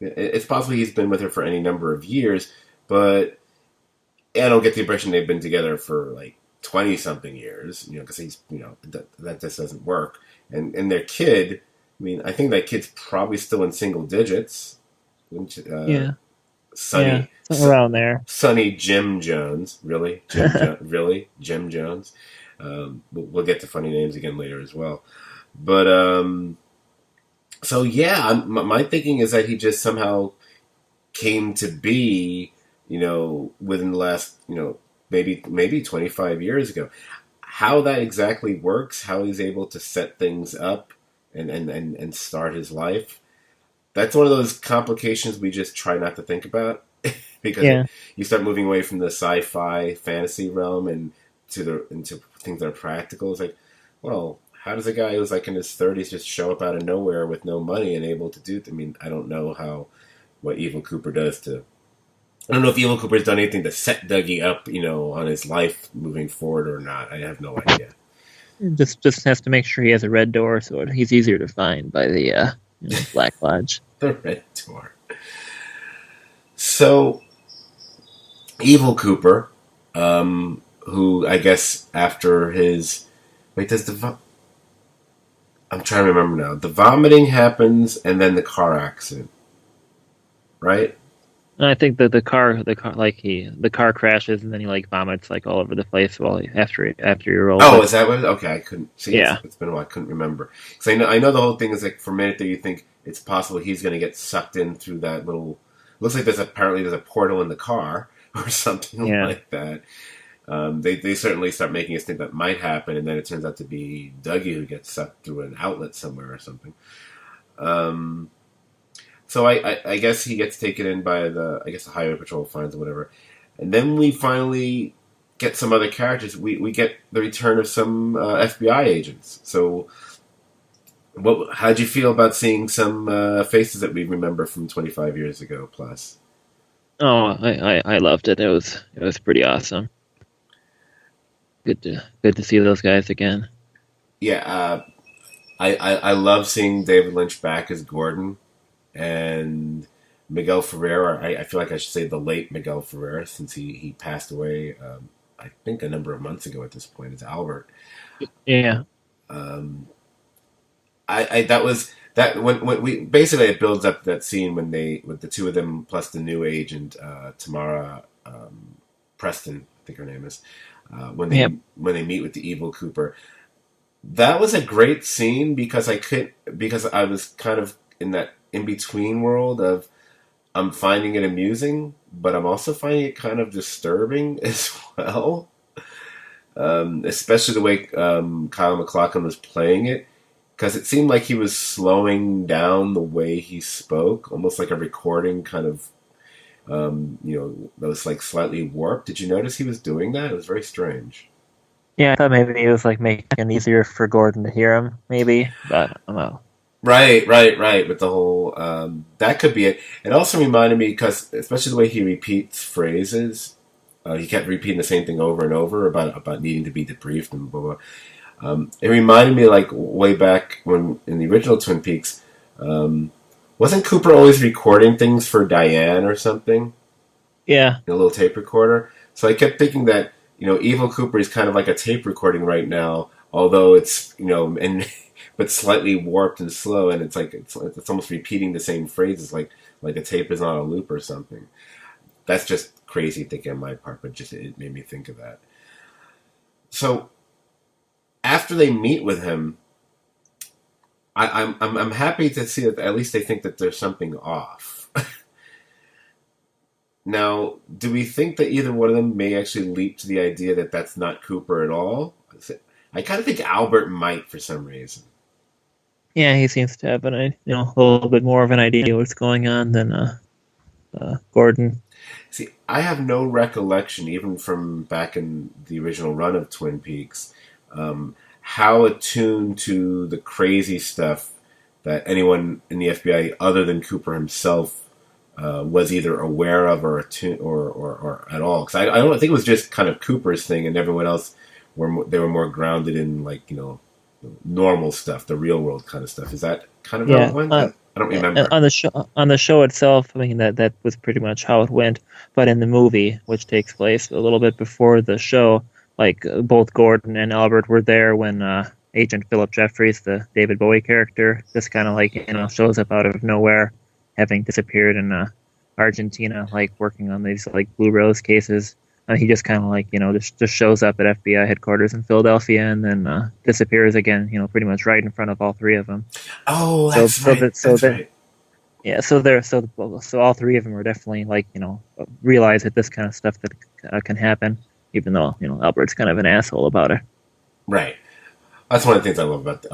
It's possible he's been with her for any number of years, but I don't get the impression they've been together for like 20-something years, because he's, that just doesn't work. And their kid, I mean, I think that kid's probably still in single digits. Sonny, around there. Sonny Jim Jones, really? Really? Jim Jones? We'll get to funny names again later as well. But, so yeah, my thinking is that he just somehow came to be, within the last, maybe 25 years ago. How that exactly works, how he's able to set things up and start his life, that's one of those complications we just try not to think about. Because you start moving away from the sci-fi fantasy realm and into things that are practical. It's like, well, how does a guy who's like in his 30s just show up out of nowhere with no money and able to do? I mean, I don't know what Evil Cooper does to. I don't know if Evil Cooper's done anything to set Dougie up, on his life moving forward or not. I have no idea. Just has to make sure he has a red door so he's easier to find by the Black Lodge. The red door. So, Evil Cooper, who I guess after his wait, does the I'm trying to remember now. The vomiting happens, and then the car accident, right? And I think that the car crashes and then he like vomits like all over the place after he rolls. Oh, is that what? Okay, I couldn't see. Yeah, It's been a while. I couldn't remember because I know the whole thing is like for a minute there you think it's possible he's going to get sucked in through that little. Looks like there's a portal in the car or something yeah. like that. They certainly start making us think that might happen, and then it turns out to be Dougie who gets sucked through an outlet somewhere or something. So I guess he gets taken in by the highway patrol finds or whatever, and then we finally get some other characters. We get the return of some FBI agents. So, how'd you feel about seeing some faces that we remember from 25 years ago plus? Oh, I loved it. It was pretty awesome. Good to see those guys again. Yeah, I love seeing David Lynch back as Gordon. And Miguel Ferrer, I feel like I should say the late Miguel Ferrer, since he passed away, I think a number of months ago at this point, is Albert. Yeah. I that was that when we basically it builds up that scene when with the two of them plus the new agent Tamara Preston, I think her name is, when they meet with the evil Cooper. That was a great scene because I was kind of in that in between world of I'm finding it amusing, but I'm also finding it kind of disturbing as well. Especially the way Kyle MacLachlan was playing it, because it seemed like he was slowing down the way he spoke, almost like a recording kind of, that was like slightly warped. Did you notice he was doing that? It was very strange. Yeah, I thought maybe it was like making it easier for Gordon to hear him, maybe, but I don't know. Right. With the whole, that could be it. It also reminded me, because especially the way he repeats phrases, he kept repeating the same thing over and over about needing to be debriefed and blah, blah. It reminded me, like, way back when, in the original Twin Peaks, wasn't Cooper always recording things for Diane or something? Yeah. In a little tape recorder? So I kept thinking that, Evil Cooper is kind of like a tape recording right now, although it's, but slightly warped and slow, and it's like it's almost repeating the same phrases, like a tape is on a loop or something. That's just crazy thinking on my part, but just it made me think of that. So after they meet with him, I'm happy to see that at least they think that there's something off. Now, do we think that either one of them may actually leap to the idea that that's not Cooper at all? I kind of think Albert might for some reason. Yeah, he seems to have a little bit more of an idea what's going on than Gordon. See, I have no recollection, even from back in the original run of Twin Peaks, how attuned to the crazy stuff that anyone in the FBI other than Cooper himself was either aware of or attuned or at all. Because I don't think it was just kind of Cooper's thing, and everyone else were more grounded in normal stuff, the real world kind of stuff. Is that kind of how it went? I don't remember. On the show itself, I mean that was pretty much how it went. But in the movie, which takes place a little bit before the show, both Gordon and Albert were there when Agent Philip Jeffries, the David Bowie character, just kind of shows up out of nowhere, having disappeared in Argentina, working on these Blue Rose cases. He just kind of just shows up at FBI headquarters in Philadelphia and then disappears again, pretty much right in front of all three of them. Oh, that's right. Yeah, so all three of them are definitely realize that this kind of stuff that can happen, even though Albert's kind of an asshole about it. Right. That's one of the things I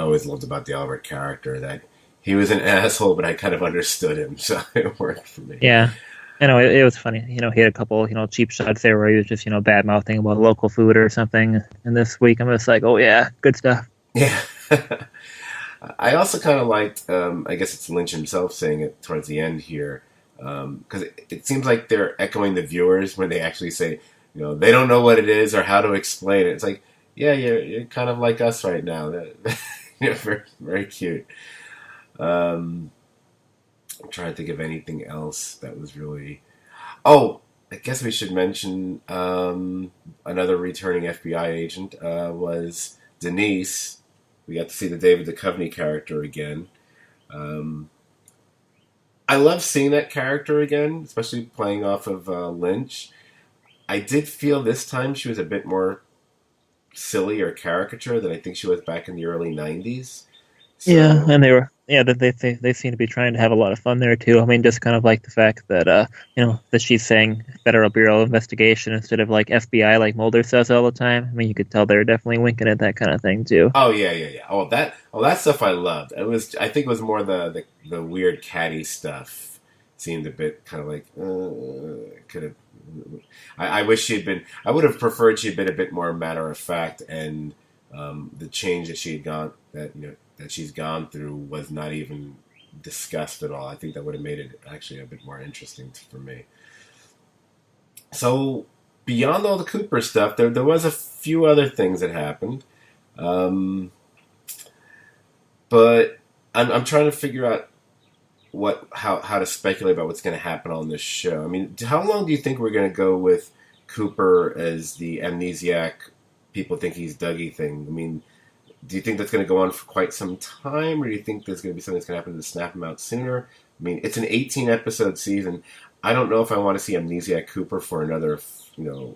always loved about the Albert character, that he was an asshole, but I kind of understood him, so it worked for me. Yeah. I know it was funny. He had a couple, cheap shots there where he was just, bad mouthing about local food or something. And this week, I'm just like, oh yeah, good stuff. Yeah. I also kind of liked, I guess it's Lynch himself saying it towards the end here, because it seems like they're echoing the viewers when they actually say, they don't know what it is or how to explain it. It's like, Yeah, you're kind of like us right now. You're very, very cute. Um, I'm trying to think of anything else that was really. Oh, I guess we should mention another returning FBI agent was Denise. We got to see the David Duchovny character again. Um, I love seeing that character again, especially playing off of Lynch. I did feel this time she was a bit more silly or caricature than I think she was back in the early '90s. Yeah, So, and they were yeah they seem to be trying to have a lot of fun there too. I mean, just kind of like the fact that that she's saying Federal Bureau of Investigation instead of like FBI like Mulder says all the time. I mean, you could tell they're definitely winking at that kind of thing too. oh yeah, yeah, yeah. Oh that stuff I loved. I think it was more the weird catty stuff seemed a bit kind of like could have. I wish she had been. I would have preferred she had been a bit more matter of fact, and the change that she had gone that she's gone through was not even discussed at all. I think that would have made it actually a bit more interesting for me. So beyond all the Cooper stuff, there was a few other things that happened, um, but I'm trying to figure out how to speculate about what's going to happen on this show. I mean, how long do you think we're going to go with Cooper as the amnesiac? People think he's Dougie thing. I mean, do you think that's going to go on for quite some time, or do you think there's going to be something that's going to happen to snap him out sooner? I mean, it's an 18 episode season. I don't know if I want to see Amnesiac Cooper for another, 12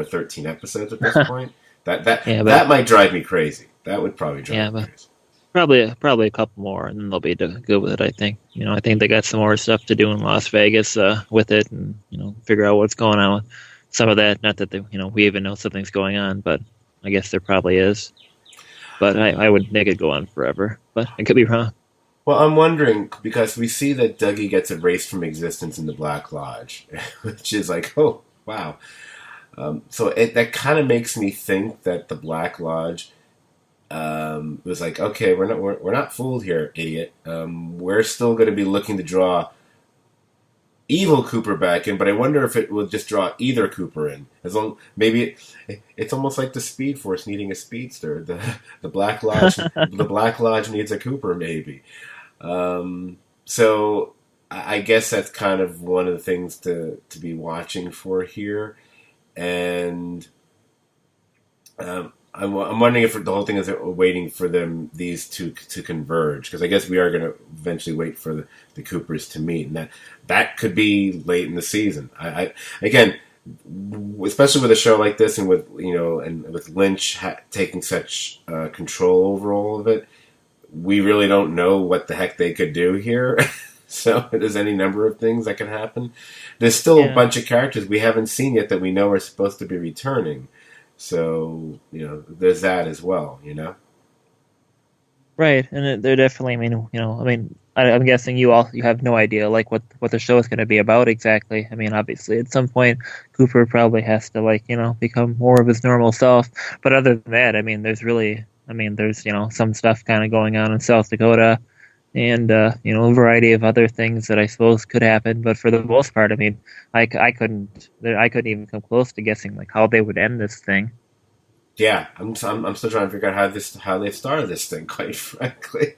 or 13 episodes at this point. Yeah, but That might drive me crazy. That would probably drive yeah, me but crazy. probably a couple more, and then they'll be good with it. I think. I think they got some more stuff to do in Las Vegas with it, and figure out what's going on with some of that. Not that we even know something's going on, but I guess there probably is. But I would make it go on forever. But I could be wrong. Well, I'm wondering because we see that Dougie gets erased from existence in the Black Lodge, which is like, oh wow. So that kind of makes me think that the Black Lodge was like, okay, we're not fooled here, idiot. We're still going to be looking to draw evil Cooper back in, but I wonder if it will just draw either Cooper in. As long maybe it's almost like the Speed Force needing a speedster. The Black Lodge needs a Cooper, maybe. So I guess that's kind of one of the things to be watching for here, and I'm wondering if the whole thing is that we're waiting for these two to converge, because I guess we are going to eventually wait for the Coopers to meet, and that could be late in the season. I again, especially with a show like this, and with and with Lynch taking such control over all of it, we really don't know what the heck they could do here. So there's any number of things that can happen. There's still a bunch of characters we haven't seen yet that we know are supposed to be returning. So, there's that as well, Right, and they're definitely. I'm guessing you have no idea like what the show is going to be about exactly. I mean, obviously, at some point, Cooper probably has to become more of his normal self. But other than that, there's some stuff kind of going on in South Dakota, and a variety of other things that I suppose could happen. But for the most part, I couldn't even come close to guessing like how they would end this thing. Yeah, I'm still trying to figure out how they started this thing, quite frankly.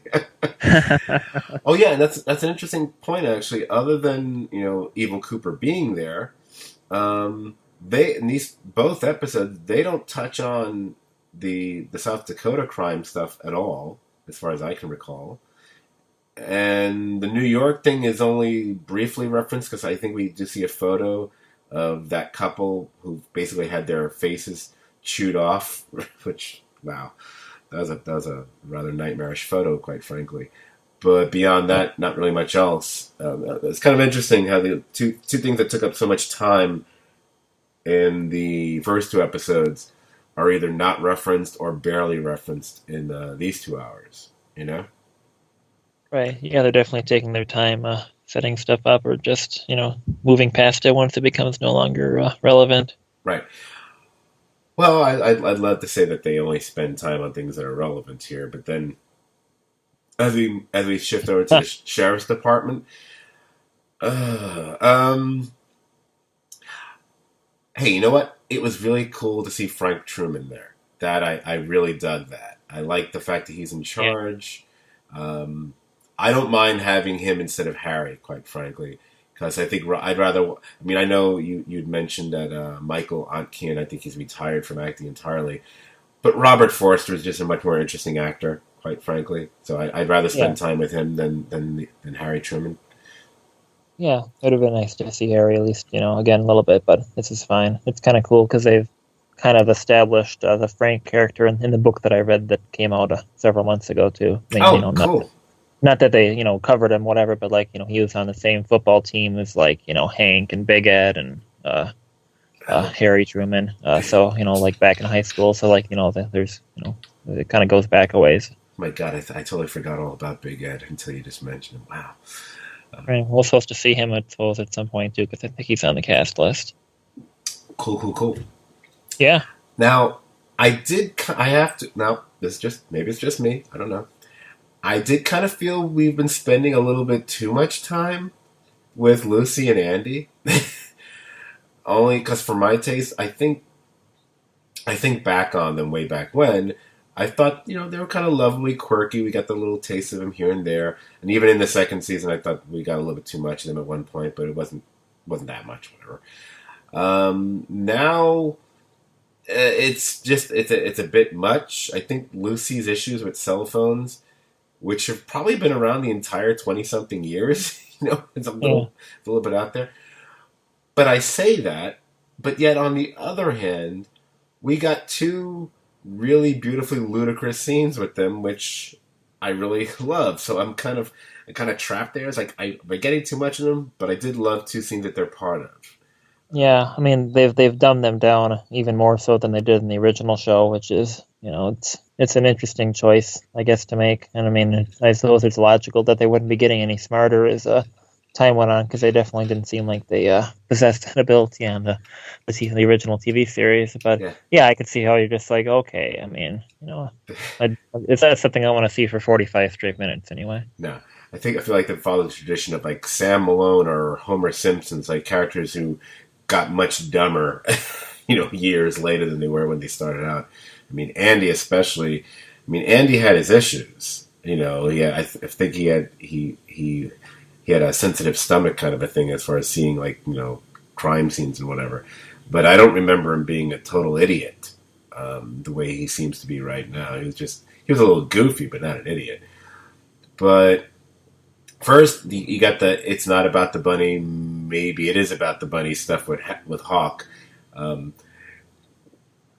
Oh yeah, and that's an interesting point actually. Other than Evil Cooper being there, they in these both episodes they don't touch on the South Dakota crime stuff at all, as far as I can recall. And the New York thing is only briefly referenced because I think we do see a photo of that couple who basically had their faces chewed off, which wow, that was a rather nightmarish photo, quite frankly. But beyond that, not really much else. It's kind of interesting how the two things that took up so much time in the first two episodes are either not referenced or barely referenced in these 2 hours. Right. Yeah, they're definitely taking their time setting stuff up or just, moving past it once it becomes no longer relevant. Right. Well, I'd love to say that they only spend time on things that are relevant here, but then as we shift over to the sheriff's department, hey, you know what? It was really cool to see Frank Truman there. that I really dug that. I like the fact that he's in Yeah, charge. Um, I don't mind having him instead of Harry, quite frankly, because I think I'd rather. I mean, I know you'd mentioned that Michael Ontkean, I think he's retired from acting entirely, but Robert Forster is just a much more interesting actor, quite frankly. So I'd rather yeah, spend time with him than Harry Truman. yeah. It would have been nice to see Harry at least, again a little bit, but this is fine. It's kind of cool because they've kind of established the Frank character in the book that I read that came out several months ago too. I mean, Oh, cool. not that they covered him, whatever, but like he was on the same football team as like Hank and Big Ed and Oh, Harry Truman. So like back in high school, so like there's it kind of goes back a ways. my God, I totally forgot all about Big Ed until you just mentioned him. Wow. Right. We're supposed to see him, I suppose, at some point too, because I think he's on the cast list. Cool, cool, cool. Yeah. Now, I have to, now, maybe it's just me. I don't know. I did kind of feel we've been spending a little bit too much time with Lucy and Andy. Only because for my taste, I think back on them way back when. I thought, they were kind of lovely, quirky. We got the little taste of them here and there. And even in the second season, I thought we got a little bit too much of them at one point, but it wasn't that much, whatever. Now it's a bit much. I think Lucy's issues with cell phones, which have probably been around the entire 20 something years, it's a Yeah. little bit out there. But I say that, but yet on the other hand, we got two really beautifully ludicrous scenes with them, which I really love. So I'm kind of trapped there. It's like I'm getting too much of them, but I did love two scenes that they're part of. Yeah. I mean, they've dumbed them down even more so than they did in the original show, which is it's an interesting choice, I guess, to make. And I mean, I suppose it's logical that they wouldn't be getting any smarter as time went on, because they definitely didn't seem like they possessed that ability on the original TV series. But Yeah. yeah, I could see how you're just like, okay, I mean, it's not something I want to see for 45 straight minutes anyway. No, I feel like they follow the tradition of like Sam Malone or Homer Simpson's, like characters who got much dumber, years later than they were when they started out. I mean, Andy especially. I mean, Andy had his issues. I think he had a sensitive stomach kind of a thing as far as seeing like crime scenes and whatever. But I don't remember him being a total idiot the way he seems to be right now. He was a little goofy, but not an idiot. But first, you got the "it's not about the bunny, maybe it is about the bunny" stuff with Hawk, um,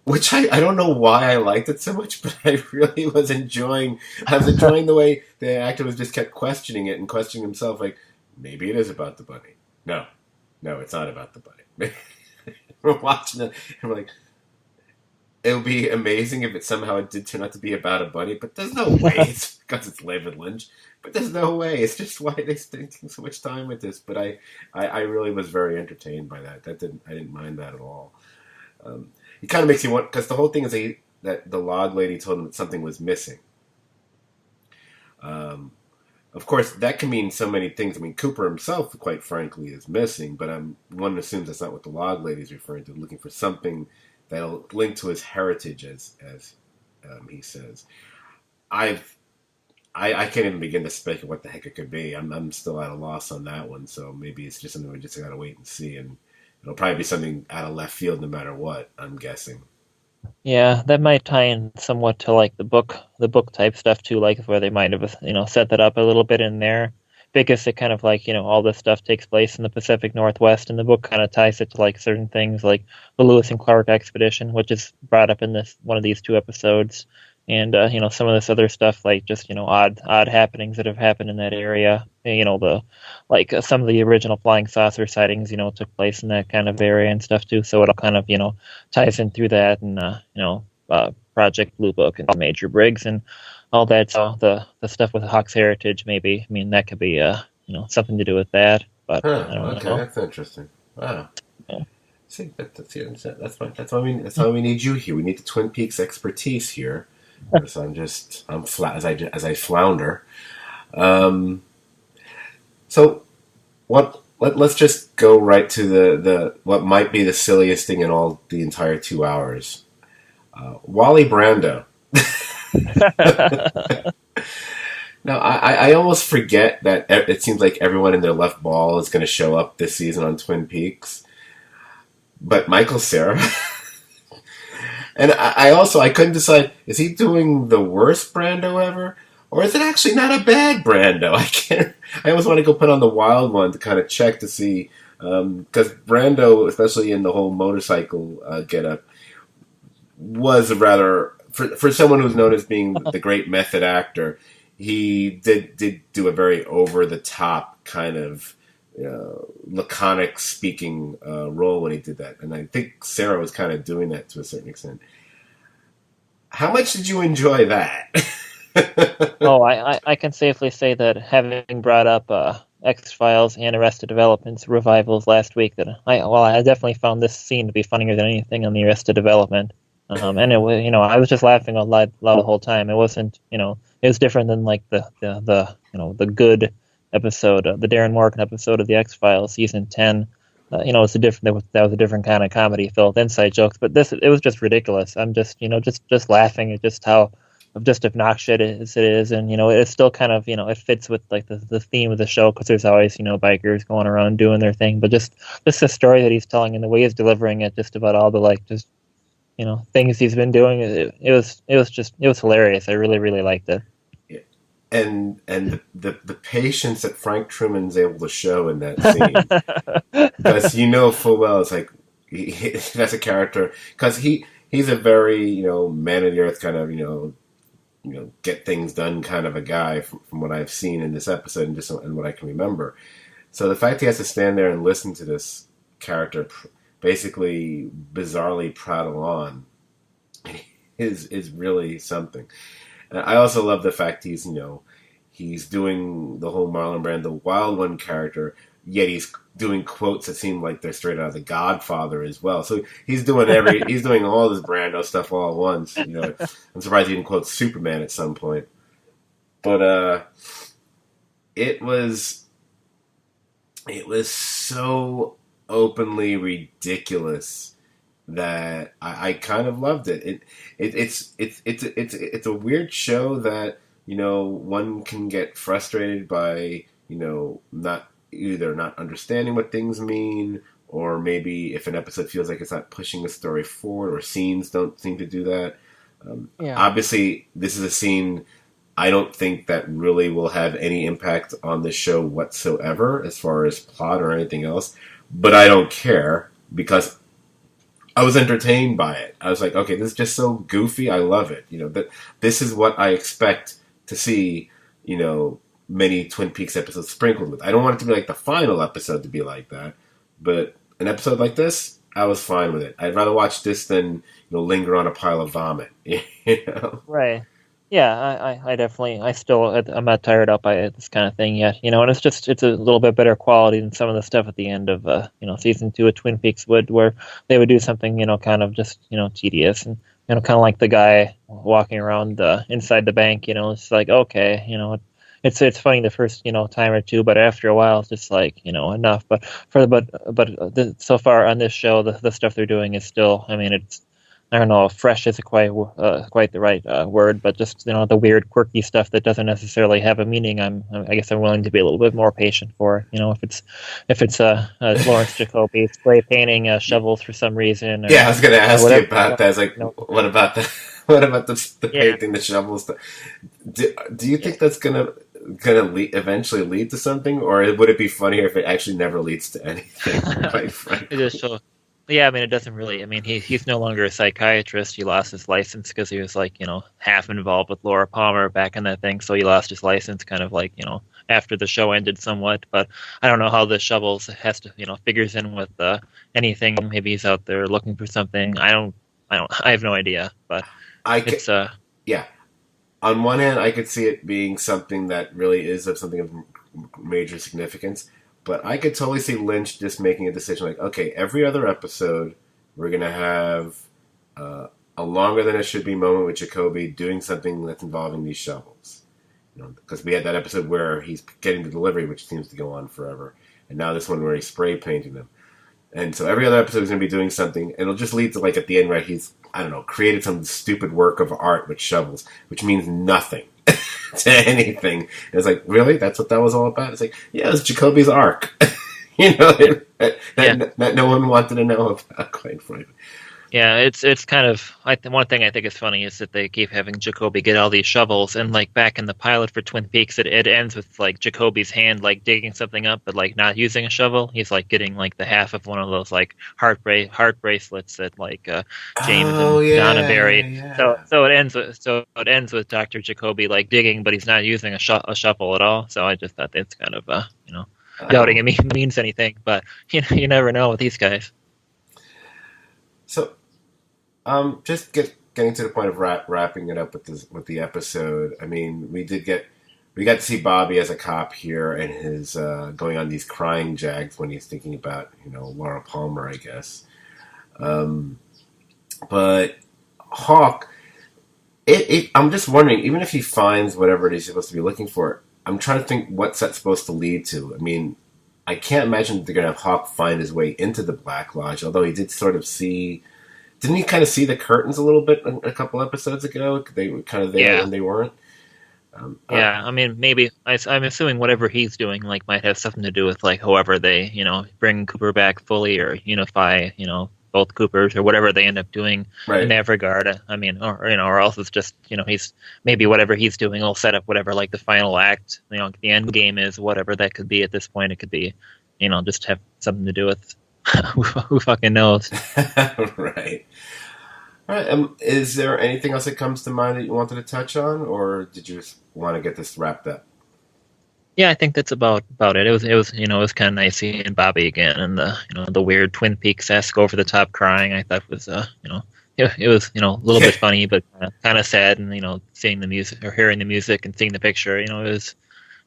which I don't know why I liked it so much, but I really was enjoying. I was enjoying the way the actor was just kept questioning it and questioning himself, like maybe it is about the bunny. No, no, it's not about the bunny. We're watching it, and we're like, it would be amazing if it did turn out to be about a bunny, but there's no way. It's because it's David Lynch, but there's no way. It's just why they taking so much time with this. But I really was very entertained by that. I didn't mind that at all. It kind of makes you want, because the whole thing is that the log lady told him that something was missing. Um, of course, that can mean so many things. I mean, Cooper himself, quite frankly, is missing, but one assumes that's not what the log lady is referring to, looking for something that'll link to his heritage, as he says. I've I can't even begin to speculate what the heck it could be. I'm still at a loss on that one, so maybe it's just something we just gotta wait and see, and it'll probably be something out of left field no matter what, I'm guessing. Yeah, that might tie in somewhat to like the book type stuff too, like where they might have set that up a little bit in there, because it kind of like all this stuff takes place in the Pacific Northwest, and the book kind of ties it to like certain things like the Lewis and Clark expedition, which is brought up in this one of these two episodes, and some of this other stuff like just odd happenings that have happened in that area. The like some of the original flying saucer sightings took place in that kind of area and stuff too. So it'll kind of ties in through that, and Project Blue Book and Major Briggs and all that. So the stuff with Hawk's heritage, maybe. I mean, that could be something to do with that, but Huh, I don't okay, know. that's interesting. Wow. Yeah. See, that's why we need you here. We need the Twin Peaks expertise here. So I'm flat as I flounder. Um, so let's just go right to the what might be the silliest thing in all the entire 2 hours. Wally Brando. Now, I almost forget that it seems like everyone in their left ball is going to show up this season on Twin Peaks. But Michael Cera. And I couldn't decide, is he doing the worst Brando ever? Or is it actually not a bad Brando? I always want to go put on the wild one to kind of check to see. Because Brando, especially in the whole motorcycle getup, was rather, for someone who's known as being the great method actor, he did do a very over the top kind of laconic speaking role when he did that, and I think Sarah was kind of doing that to a certain extent. How much did you enjoy that? Oh, I can safely say that having brought up X-Files and Arrested Development's revivals last week, that I definitely found this scene to be funnier than anything on the Arrested Development. And it was, I was just laughing out loud the whole time. It wasn't, it was different than like the good episode, the Darren Morgan episode of the X-Files season 10. It's that was a different kind of comedy filled with inside jokes. But it was just ridiculous. I'm just, just laughing at just how just obnoxious it is, and it's still kind of it fits with like the theme of the show, because there's always bikers going around doing their thing. But just the story that he's telling and the way he's delivering it, just about all the like just things he's been doing. It was hilarious. I really, really liked it. Yeah. And the patience that Frank Truman's able to show in that scene, because full well it's like that's a character, because he's a very man of the earth kind of get things done kind of a guy from what I've seen in this episode and what I can remember. So the fact he has to stand there and listen to this character basically bizarrely prattle on is really something. And I also love the fact he's doing the whole Marlon Brando Wild One character, yet he's doing quotes that seem like they're straight out of The Godfather as well. So he's doing he's doing all this Brando stuff all at once. I'm surprised he didn't quote Superman at some point. But it was so openly ridiculous that I kind of loved it. It's a weird show that one can get frustrated by not understanding what things mean, or maybe if an episode feels like it's not pushing the story forward, or scenes don't seem to do that. Obviously, this is a scene I don't think that really will have any impact on the show whatsoever as far as plot or anything else. But I don't care, because I was entertained by it. I was like, okay, this is just so goofy. I love it. That this is what I expect to see, many Twin Peaks episodes sprinkled with. I don't want it to be like the final episode to be like that, but an episode like this, I was fine with it. I'd rather watch this than linger on a pile of vomit. Right. Yeah, I definitely, I'm not tired out by this kind of thing yet, and it's a little bit better quality than some of the stuff at the end of, season 2 of Twin Peaks where they would do something, kind of just, tedious, and, kind of like the guy walking around inside the bank, it's like, okay, it's funny the first, time or two, but after a while it's just like, enough. But so far on this show, the stuff they're doing is still, it's, I don't know, fresh is quite the right word, but just the weird, quirky stuff that doesn't necessarily have a meaning. I guess I'm willing to be a little bit more patient for. If it's Lawrence Jacoby spray painting shovels for some reason. I was going to ask you about that. I was like, what about that? What about the painting the shovels? Do you think that's gonna eventually lead to something, or would it be funnier if it actually never leads to anything? Quite frankly. It is so. Yeah, it doesn't really. He's no longer a psychiatrist. He lost his license because he was half involved with Laura Palmer back in that thing. So he lost his license, kind of after the show ended somewhat. But I don't know how the shovels has to figures in with anything. Maybe he's out there looking for something. I have no idea. But yeah. On one hand, I could see it being something that really is of something of major significance. But I could totally see Lynch just making a decision like, okay, every other episode, we're going to have a longer than it should be moment with Jacoby doing something that's involving these shovels. Because we had that episode where he's getting the delivery, which seems to go on forever. And now this one where he's spray painting them. And so every other episode is going to be doing something. And it'll just lead to, at the end where he's I don't know, created some stupid work of art with shovels, which means nothing to anything. And it's like, really? That's what that was all about? It's like, yeah, it's Jacoby's arc. That no one wanted to know about, quite frankly. Yeah, it's kind of one thing I think is funny is that they keep having Jacoby get all these shovels, and like back in the pilot for Twin Peaks, it ends with like Jacoby's hand like digging something up, but like not using a shovel. He's like getting like the half of one of those like heart bracelets that like James and Donna buried. So it ends with Dr. Jacoby like digging, but he's not using a shovel at all. So I just thought that's kind of doubting it means anything, but you never know with these guys. So, just getting to the point of wrapping it up with the episode. I mean, we got to see Bobby as a cop here, and his going on these crying jags when he's thinking about Laura Palmer, I guess. But Hawk, I'm just wondering, even if he finds whatever it is he's supposed to be looking for, I'm trying to think what's that supposed to lead to. I mean, I can't imagine that they're going to have Hawk find his way into the Black Lodge, although he did sort of see... Didn't he kind of see the curtains a little bit a couple episodes ago? They were kind of there and they weren't? I mean, maybe... I'm assuming whatever he's doing like might have something to do with like however they, bring Cooper back fully or unify, both Coopers or whatever they end up doing in that regard. I mean, or else it's just, he's maybe whatever he's doing will set up whatever like the final act, the end game is, whatever that could be at this point. It could be, just have something to do with who fucking knows. Right. All right. Is there anything else that comes to mind that you wanted to touch on, or did you just want to get this wrapped up? Yeah, I think that's about it. It was kind of nice seeing Bobby again, and the weird Twin Peaks-esque over the top crying. I thought was it was a little bit funny, but kind of sad, and seeing the music or hearing the music and seeing the picture, it was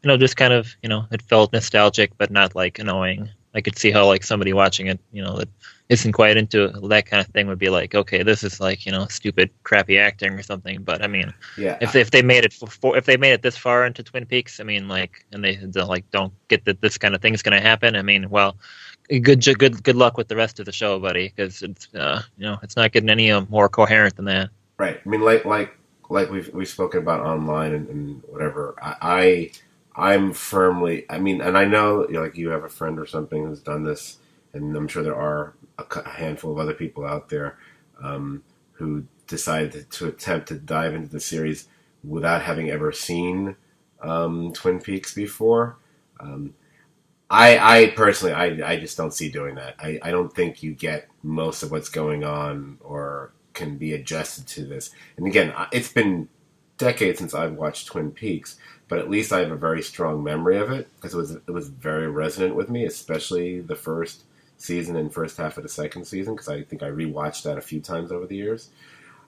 just kind of it felt nostalgic, but not like annoying. I could see how like somebody watching it, that isn't quite into that kind of thing would be like, okay, this is like stupid, crappy acting or something. But I mean, if they made it this far into Twin Peaks, I mean, like, and they like don't get that this kind of thing's going to happen. I mean, well, good luck with the rest of the show, buddy, because it's it's not getting any more coherent than that. Right. I mean, like we've spoken about online and whatever. I'm firmly. I mean, and I know like you have a friend or something who's done this, and I'm sure there are a handful of other people out there who decided to attempt to dive into the series without having ever seen Twin Peaks before. I personally, I just don't see doing that. I don't think you get most of what's going on or can be adjusted to this. And again, it's been decades since I've watched Twin Peaks, but at least I have a very strong memory of it because it was very resonant with me, especially the first season and first half of the second season, because I think I rewatched that a few times over the years.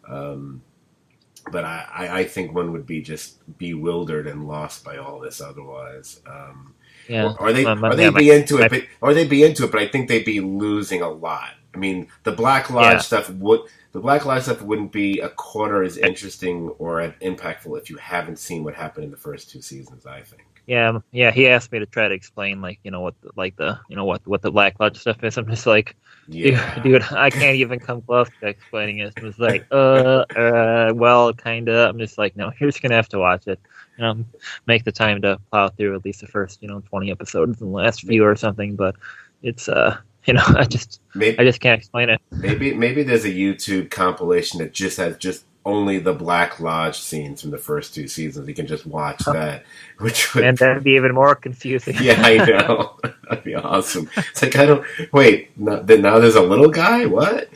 But I think one would be just bewildered and lost by all this otherwise. Or they'd be into it, but I think they'd be losing a lot. I mean, the Black Lodge stuff wouldn't be a quarter as interesting or as impactful if you haven't seen what happened in the first two seasons, I think. Yeah. He asked me to try to explain, like, what the Black Lodge stuff is. I'm just like, dude, I can't even come close to explaining it. It was like, well, kinda. I'm just like, no, you're just gonna have to watch it. Make the time to plow through at least the first, 20 episodes and the last few or something. But it's, I just can't explain it. Maybe there's a YouTube compilation that just has just only the Black Lodge scenes from the first two seasons. You can just watch that, and that'd be even more confusing. Yeah, I know. That'd be awesome. It's like now there's a little guy. What?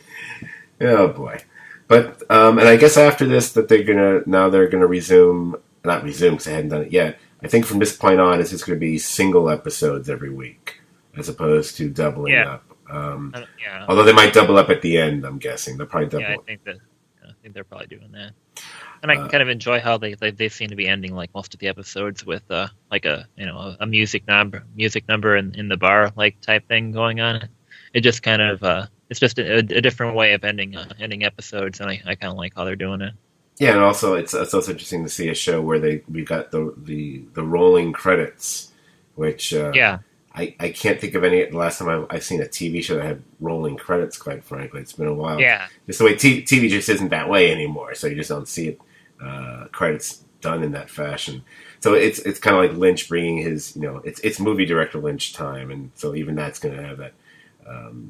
Oh boy! But and I guess after this that they're gonna resume. Not resume because I hadn't done it yet. I think from this point on, it's just going to be single episodes every week, as opposed to doubling up. Although they might double up at the end, I'm guessing they'll probably double. Yeah, I think they're probably doing that. And I kind of enjoy how they seem to be ending like most of the episodes with like a music number in the bar like type thing going on. It just kind of it's just a different way of ending episodes, and I kind of like how they're doing it. Yeah, and also it's also interesting to see a show where we got the rolling credits, which I I can't think of any. The last time I've seen a TV show that had rolling credits. Quite frankly, it's been a while. Yeah. Just the way TV just isn't that way anymore. So you just don't see it credits done in that fashion. So it's kind of like Lynch bringing his, it's movie director Lynch time, and so even that's going to have that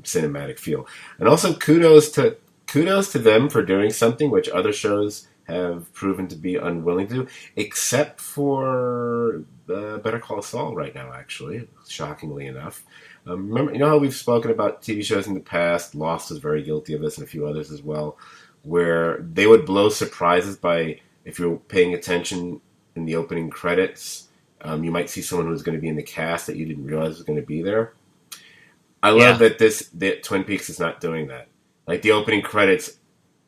cinematic feel. And also kudos to them for doing something which other shows have proven to be unwilling to do, except for Better Call Saul right now, actually, shockingly enough. Remember, you know how we've spoken about TV shows in the past, Lost is very guilty of this and a few others as well, where they would blow surprises by, if you're paying attention in the opening credits, you might see someone who's going to be in the cast that you didn't realize was going to be there. I love that Twin Peaks is not doing that. Like, the opening credits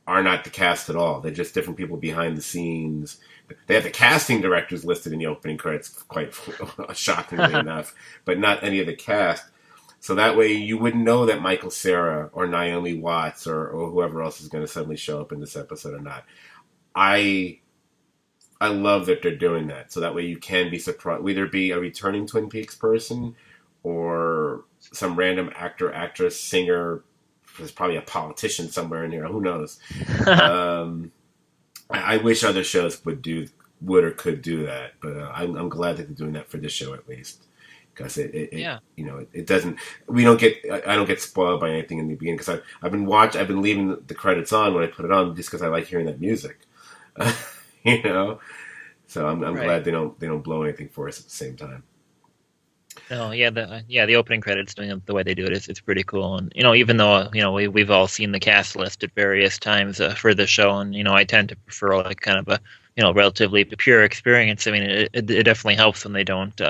are not the cast at all. They're just different people behind the scenes. They have the casting directors listed in the opening credits, quite shockingly enough, but not any of the cast. So that way you wouldn't know that Michael Cera or Naomi Watts or whoever else is going to suddenly show up in this episode or not. I love that they're doing that. So that way you can be surprised. Either be a returning Twin Peaks person or some random actor, actress, singer. There's probably a politician somewhere in here. Who knows? I wish other shows would or could do that, but I'm glad that they're doing that for this show at least, because it doesn't. I don't get spoiled by anything in the beginning, because I've been leaving the credits on when I put it on just because I like hearing that music, So I'm glad they don't blow anything for us at the same time. No, the opening credits doing it the way they do it, it's pretty cool. And even though we've all seen the cast list at various times for the show, and I tend to prefer like kind of a relatively pure experience. I mean, it definitely helps when they don't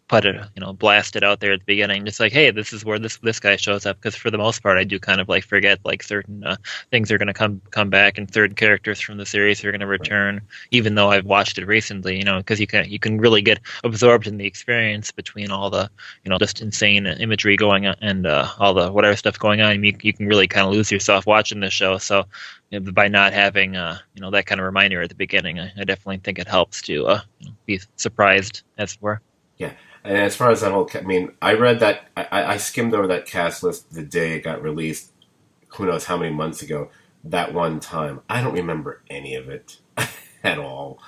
put it blast it out there at the beginning, just like, hey, this is where this guy shows up, because for the most part I do kind of like forget like certain things are going to come back, and certain characters from the series are going to return, even though I've watched it recently, because you can really get absorbed in the experience between all the just insane imagery going on and all the whatever stuff going on. You can really kind of lose yourself watching the show. So by not having that kind of reminder at the beginning, I definitely think it helps to be surprised, as it were. Yeah, and as far as that whole, I read that, I skimmed over that cast list the day it got released, who knows how many months ago, that one time. I don't remember any of it at all.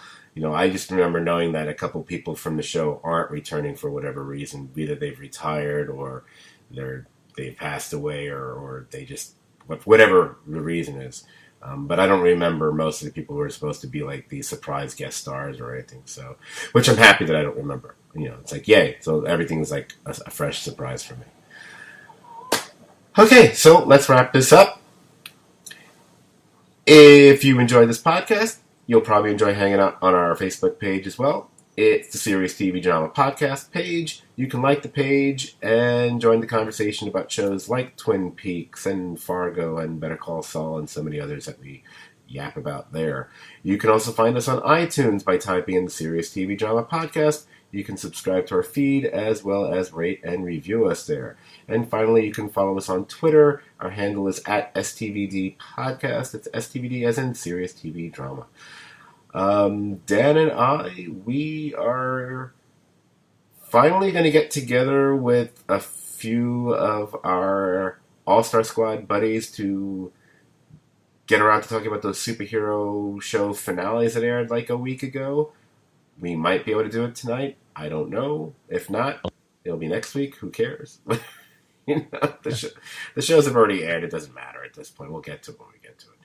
I just remember knowing that a couple people from the show aren't returning for whatever reason. Either they've retired or they passed away or they just, whatever the reason is. But I don't remember most of the people who are supposed to be like the surprise guest stars or anything. So, which I'm happy that I don't remember. It's like, yay. So everything's like a fresh surprise for me. Okay, so let's wrap this up. If you enjoyed this podcast, you'll probably enjoy hanging out on our Facebook page as well. It's the Serious TV Drama Podcast page. You can like the page and join the conversation about shows like Twin Peaks and Fargo and Better Call Saul and so many others that we yap about there. You can also find us on iTunes by typing in the Serious TV Drama Podcast. You can subscribe to our feed as well as rate and review us there. And finally, you can follow us on Twitter. Our handle is at STVD Podcast. It's STVD as in Serious TV Drama. Dan and I, we are finally going to get together with a few of our All-Star Squad buddies to get around to talking about those superhero show finales that aired like a week ago. We might be able to do it tonight. I don't know. If not, it'll be next week. Who cares? The shows have already aired. It doesn't matter at this point. We'll get to it when we get to it.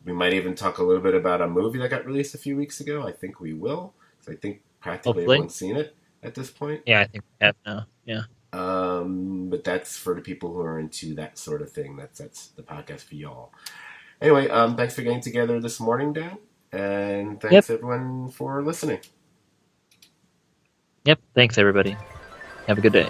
We might even talk a little bit about a movie that got released a few weeks ago. I think we will. So I think practically everyone's seen it at this point. Yeah, I think we have now. Yeah. But that's for the people who are into that sort of thing. That's the podcast for y'all. Anyway, thanks for getting together this morning, Dan. And thanks everyone for listening. Yep. Thanks, everybody. Have a good day.